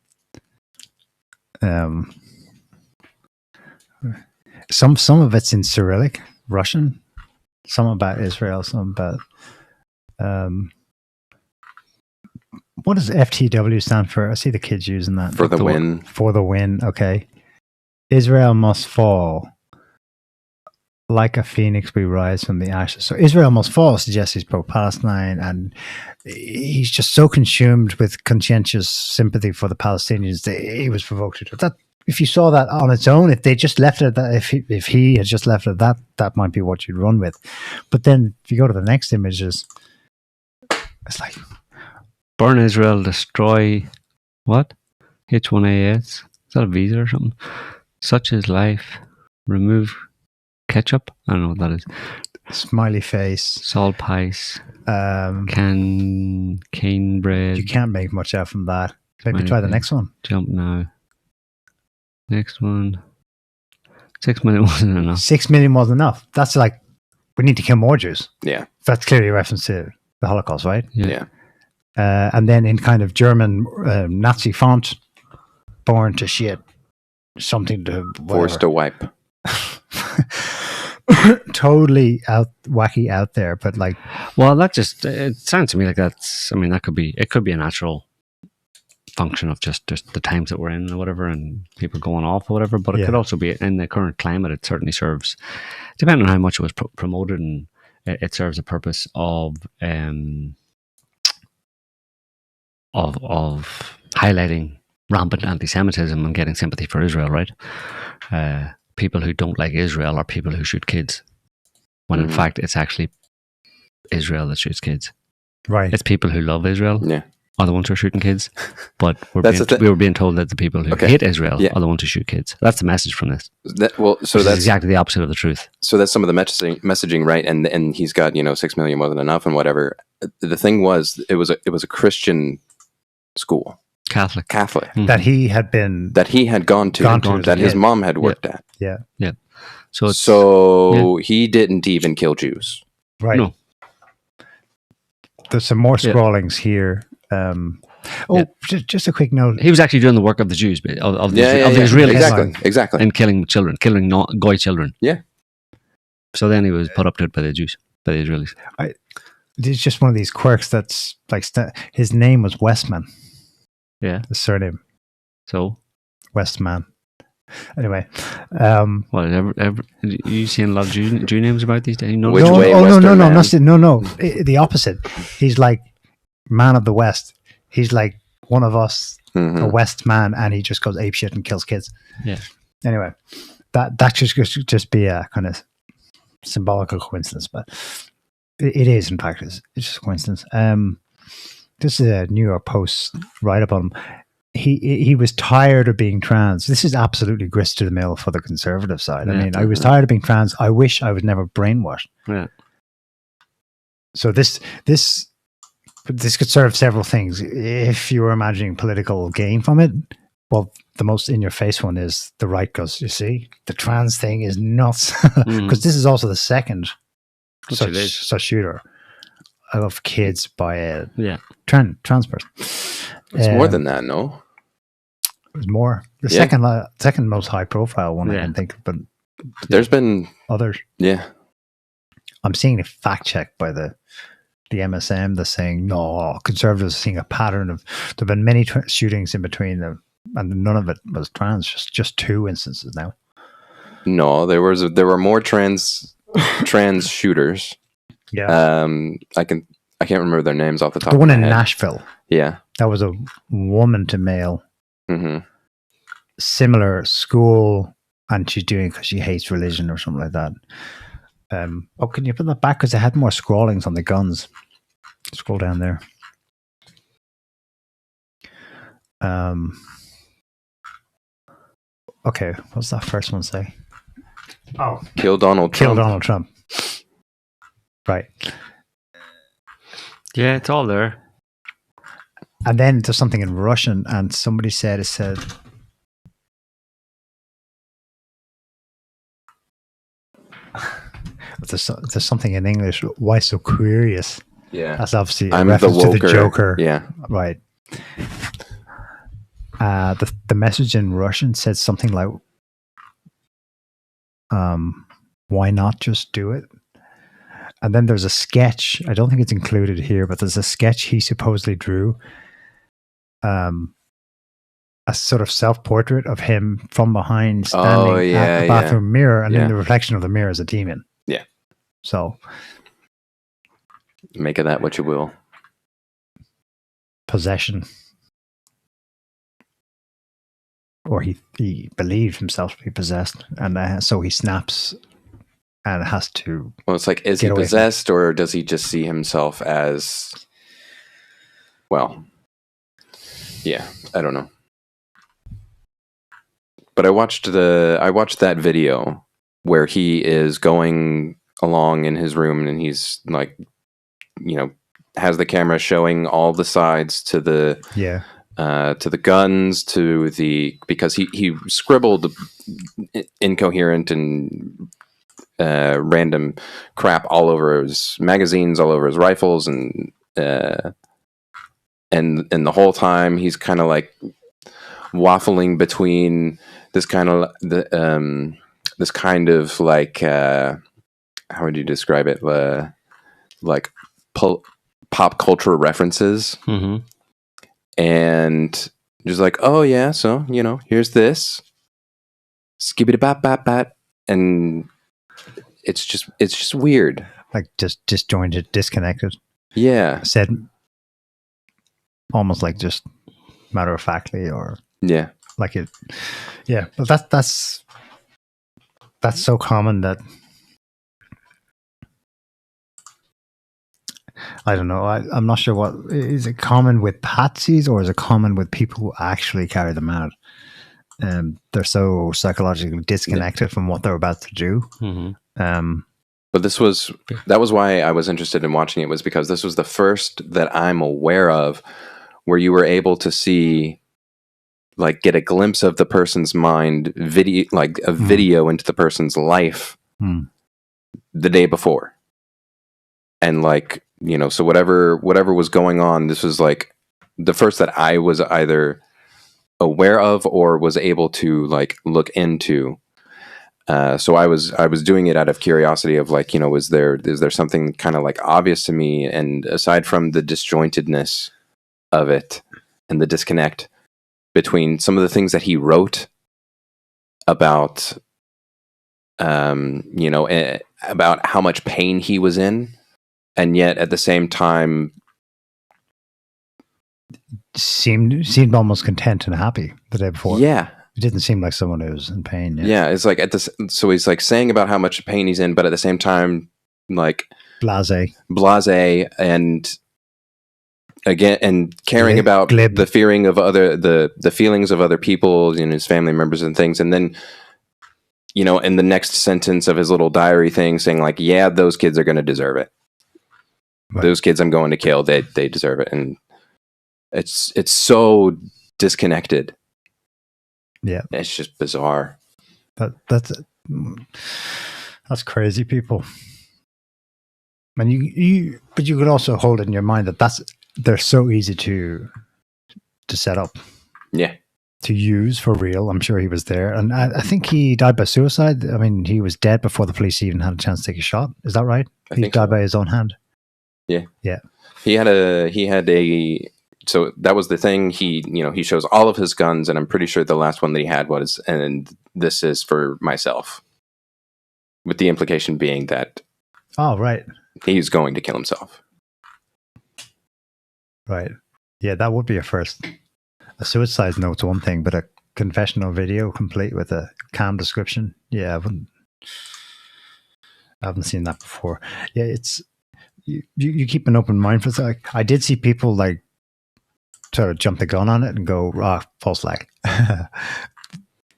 Some of it's in Cyrillic, Russian, some about Israel, some about what does FTW stand for? I see the kids using that. For the win. For the win, okay. Israel must fall. Like a phoenix, we rise from the ashes. So Israel must fall suggests he's pro-Palestine, and he's just so consumed with conscientious sympathy for the Palestinians that he was provoked to do that. If you saw that on its own, if they just left it at that, if he had just left it at that, that might be what you'd run with. But then if you go to the next images, it's like burn Israel, destroy what? H1AS? Is that a visa or something? Such is life. Remove ketchup? I don't know what that is. Smiley face. Salt pies. Cane bread. You can't make much out from that. Maybe try the next one. Jump now. Next one. 6 million wasn't enough. 6 million wasn't enough. That's like, we need to kill more Jews. Yeah. That's clearly a reference to the Holocaust, right? Yeah. And then in kind of German Nazi font, born to shit. Something to whatever. Forced to wipe. Totally wacky out there, but like, well, that just, it sounds to me like that's, I mean, it could be a natural function of just the times that we're in or whatever, and people going off or whatever, but it could also be in the current climate. It certainly serves, depending on how much it was promoted, and it serves a purpose of highlighting rampant anti-Semitism and getting sympathy for Israel, right? People who don't like Israel are people who shoot kids, when in fact it's actually Israel that shoots kids. Right. It's people who love Israel are the ones who are shooting kids, but we were being told that the people who hate Israel are the ones who shoot kids. That's the message from this. That's exactly the opposite of the truth. So that's some of the messaging, right? And he's got 6 million wasn't enough and whatever. The thing was, it was a Christian school. Catholic. Mm-hmm. That he had gone to, that his mom had worked at. Yeah. So he didn't even kill Jews. Right. No. There's some more scrawlings here. Just a quick note. He was actually doing the work of the Jews, of the Israelis. Exactly. And killing Goy children. Yeah. So then he was put up to it by the Jews, by the Israelis. It's just one of these quirks that's like, his name was Westman. Yeah. The surname. So? Westman. Anyway. You seeing a lot of Jew names about these days? No. The opposite. He's like man of the West. He's like one of us, a West man, and he just goes apeshit and kills kids. Yeah. Anyway, that just be a kind of symbolical coincidence, but it is, in fact, it's just a coincidence. This is a New York Post write-up on him. He was tired of being trans. This is absolutely grist to the mill for the conservative side. I mean, I was tired of being trans. I wish I was never brainwashed. Yeah. So this could serve several things. If you were imagining political gain from it, well, the most in-your-face one is the right goes, you see, the trans thing is nuts. Because this is also the second such shooter of kids by a trans person. It's more than that, no? It was more. The second most high-profile one I can think of, but there's been others. Yeah. I'm seeing a fact check by the MSM that's saying, no, conservatives are seeing a pattern of, there have been many shootings in between them, and none of it was trans, just 2 instances now. No, there were more trans shooters. Yeah. I can't remember their names off the top of my head. The one in Nashville. Yeah. That was a woman to male. Mm-hmm. Similar school, and she's doing it because she hates religion or something like that. Can you put that back? Because they had more scrawlings on the guns. Scroll down there. Okay, what's that first one say? Oh, Kill Donald kill Trump. Donald Trump. Right. Yeah, it's all there. And then there's something in Russian, and somebody said there's something in English. Why so curious? Yeah. That's obviously a I'm the reference to the woker. Joker. Yeah. Right. The message in Russian said something like, why not just do it? And then there's a sketch. I don't think it's included here, but there's a sketch he supposedly drew. A sort of self-portrait of him from behind standing at the bathroom mirror, and in the reflection of the mirror is a demon. Yeah. So make of that what you will. Possession. Or he believed himself to be possessed, and so he snaps and has to... Well, it's like, is he possessed, or does he just see himself as... Well, yeah, I don't know. But I watched that video where he is going along in his room, and he's like, you know, has the camera showing all the sides to the guns, because he scribbled incoherent and random crap all over his magazines, all over his rifles, and the whole time he's kind of like waffling between this kind of like how would you describe it, like pop culture references. Mm-hmm. And just like, oh yeah, so, you know, here's this skibbity bat bat bat, and it's just weird, like just disjointed, disconnected. Yeah, said almost like just matter of factly, or like it. Yeah, but that's so common that I don't know. I'm not sure what is it common with patsies, or is it common with people who actually carry them out? They're so psychologically disconnected from what they're about to do. Mm-hmm. But that was why I was interested in watching it, was because this was the first that I'm aware of where you were able to see, like, get a glimpse of the person's mind, video, like a video into the person's life the day before. And like, you know, so whatever was going on, this was like the first that I was either aware of or was able to like look into. So I was doing it out of curiosity of like, you know, is there something kind of like obvious to me? And aside from the disjointedness of it and the disconnect between some of the things that he wrote about, you know, about how much pain he was in, and yet at the same time seemed almost content and happy the day before. Yeah. It didn't seem like someone who was in pain. Yeah, it's like so he's like saying about how much pain he's in, but at the same time, like blasé, and again, and caring about the fearing of the feelings of other people and his family members and things. And then, you know, in the next sentence of his little diary thing, saying like, yeah, those kids are going to deserve it. Right. Those kids I'm going to kill, they deserve it. And it's so disconnected. Yeah, it's just bizarre. That's crazy, people. And but you could also hold it in your mind that they're so easy to set up. Yeah, to use for real. I'm sure he was there, and I think he died by suicide. I mean, he was dead before the police even had a chance to take a shot. Is that right? He died by his own hand. Yeah, yeah. He had a. So that was the thing. He shows all of his guns, and I'm pretty sure the last one that he had was, and this is for myself, with the implication being that, oh, right, he's going to kill himself. Right. Yeah, that would be a first. A suicide note's one thing, but a confessional video complete with a calm description. Yeah, I haven't seen that before. Yeah, it's you keep an open mind for that. Like, I did see people like sort of jump the gun on it and go, false flag.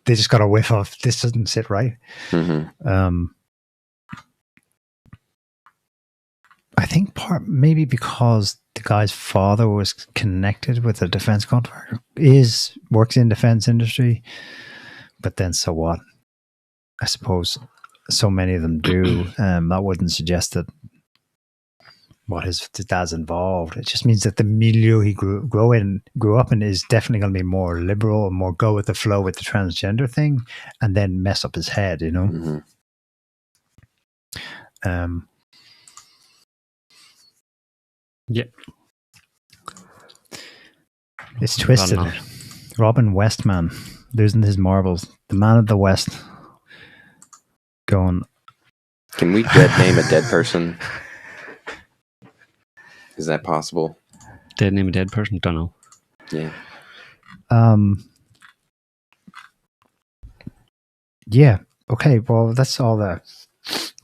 they just got a whiff of this doesn't sit right. I think maybe because the guy's father was connected with a defense contractor, works in defense industry, but then so what? I suppose so many of them do. That wouldn't suggest that what his dad's involved. It just means that the milieu he grew up in is definitely going to be more liberal and more go with the flow with the transgender thing, and then mess up his head, you know. Yeah. It's twisted. Robin Westman losing his marbles. The man of the West going. Can we name a dead person? Is that possible? Name a dead person? Don't know. Yeah. Yeah. Okay. Well, that's all the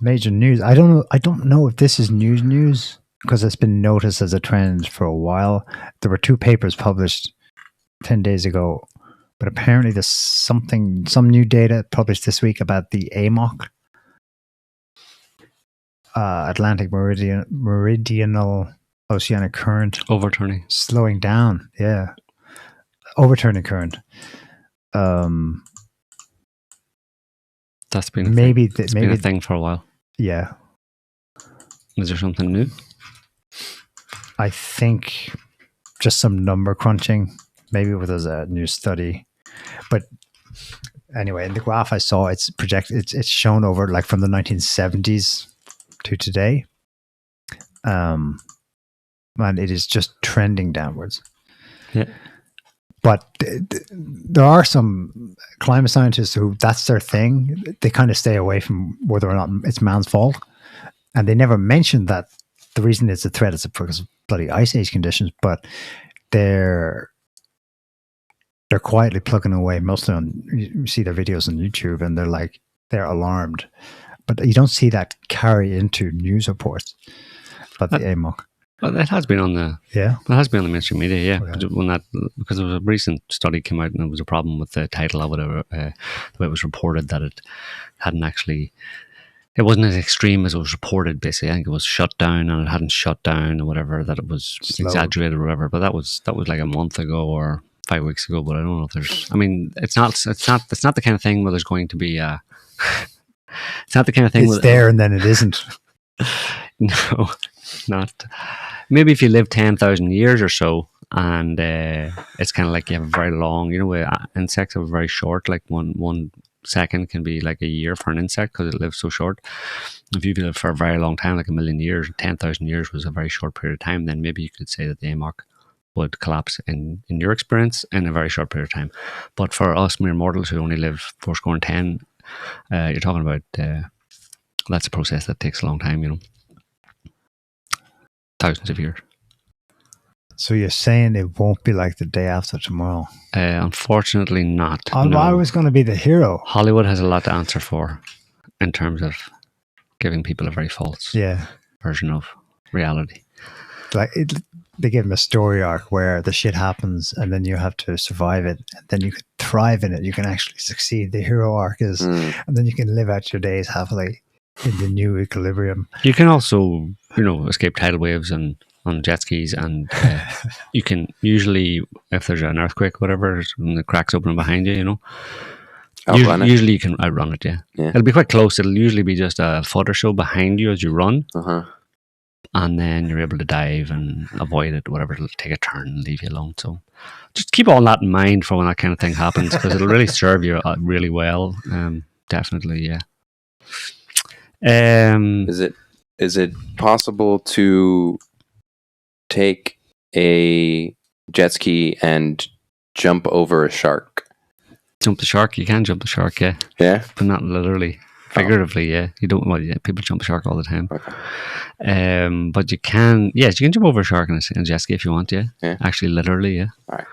major news. I don't know if this is news because it's been noticed as a trend for a while. There were 2 papers published 10 days ago, but apparently there's some new data published this week about the AMOC, Atlantic Meridional Oceanic Current. Overturning. Slowing down. Yeah. Overturning current. That's been a thing for a while. Yeah. Is there something new? I think just some number crunching. Maybe there's a new study. But anyway, in the graph I saw, it's projected. It's shown over like from the 1970s to today. And it is just trending downwards. Yeah. But there are some climate scientists who that's their thing. They kind of stay away from whether or not it's man's fault. And they never mention that the reason it's a threat is because of bloody ice age conditions. But they're quietly plugging away mostly on, you see their videos on YouTube and they're alarmed. But you don't see that carry into news reports about the AMOC. Well, it has been on the mainstream media, yeah. Okay. Because there was a recent study came out and there was a problem with the title or whatever, the way it was reported that it hadn't actually, it wasn't as extreme as it was reported. Basically, I think it was shut down and it hadn't shut down or whatever. That it was exaggerated or whatever. But that was like a month ago or 5 weeks ago. But I don't know if there's. I mean, it's not the kind of thing where there's going to be a. It's not the kind of thing. It's there and then it isn't. No, not. Maybe if you live 10,000 years or so, and it's kind of like you have a very long, insects are very short. Like one second can be like a year for an insect because it lives so short. If you live for a very long time, like 1,000,000 years, 10,000 years was a very short period of time, then maybe you could say that the AMOC would collapse in your experience in a very short period of time. But for us mere mortals who only live 10, you're talking about that's a process that takes a long time, thousands of years. So you're saying it won't be like the day after tomorrow? Unfortunately not. I was going to be the hero. Hollywood has a lot to answer for in terms of giving people a very false version of reality. They give them a story arc where the shit happens and then you have to survive it and then you could thrive in it. You can actually succeed. The hero arc is, and then you can live out your days happily in the new equilibrium. You can also, escape tidal waves and on jet skis, and you can usually, if there's an earthquake, whatever, and the cracks open behind you, usually you can outrun it. Yeah, it'll be quite close. It'll usually be just a foot or so behind you as you run, and then you're able to dive and avoid it. Whatever, it'll take a turn and leave you alone. So just keep all that in mind for when that kind of thing happens, because it'll really serve you really well. Definitely, yeah. Is it possible to take a jet ski and jump over a shark? Jump the shark? You can jump the shark, yeah. Yeah? But not literally. Figuratively, yeah. You don't. Well, yeah, people jump the shark all the time. Okay. But you can. Yes, you can jump over a shark in a jet ski if you want. Yeah. Actually, literally, yeah. All right.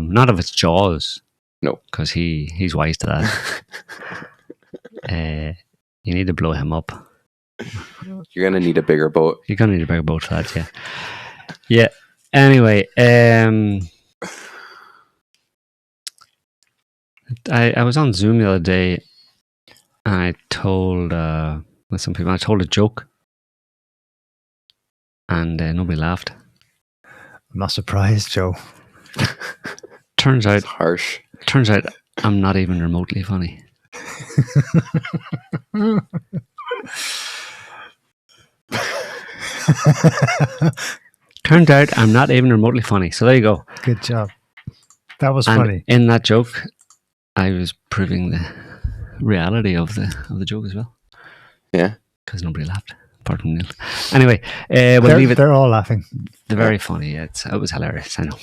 Not of its jaws. No. Because he's wise to that. You need to blow him up. You're gonna need a bigger boat. You're gonna need a bigger boat for that. Yeah. Yeah. Anyway, I was on Zoom the other day, and I told with some people. I told a joke, and nobody laughed. I'm not surprised, Joe. Turns out, It's harsh. I'm not even remotely funny. Turned out I'm not even remotely funny. So there you go. Good job. That was And funny. in that joke, I was proving the reality of the joke as well. Yeah. Because nobody laughed, apart from Neil. Anyway, we'll leave it. They're all laughing. They're very funny. It was hilarious. I know.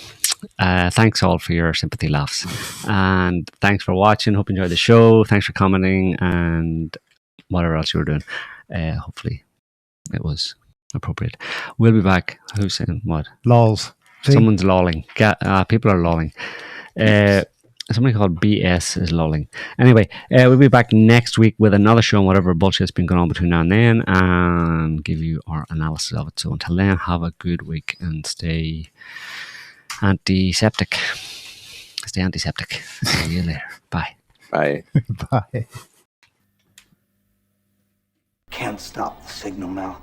Thanks all for your sympathy laughs. And thanks for watching. Hope you enjoyed the show. Thanks for commenting and whatever else you were doing. Hopefully it was appropriate. We'll be back. Who's saying what? Lols. See? Someone's lolling. People are lolling. Somebody called BS is lolling. Anyway, we'll be back next week with another show on whatever bullshit's been going on between now and then and give you our analysis of it. So until then, have a good week and stay antiseptic. Stay antiseptic. See you later. Bye. Bye. Bye. Can't stop the signal now.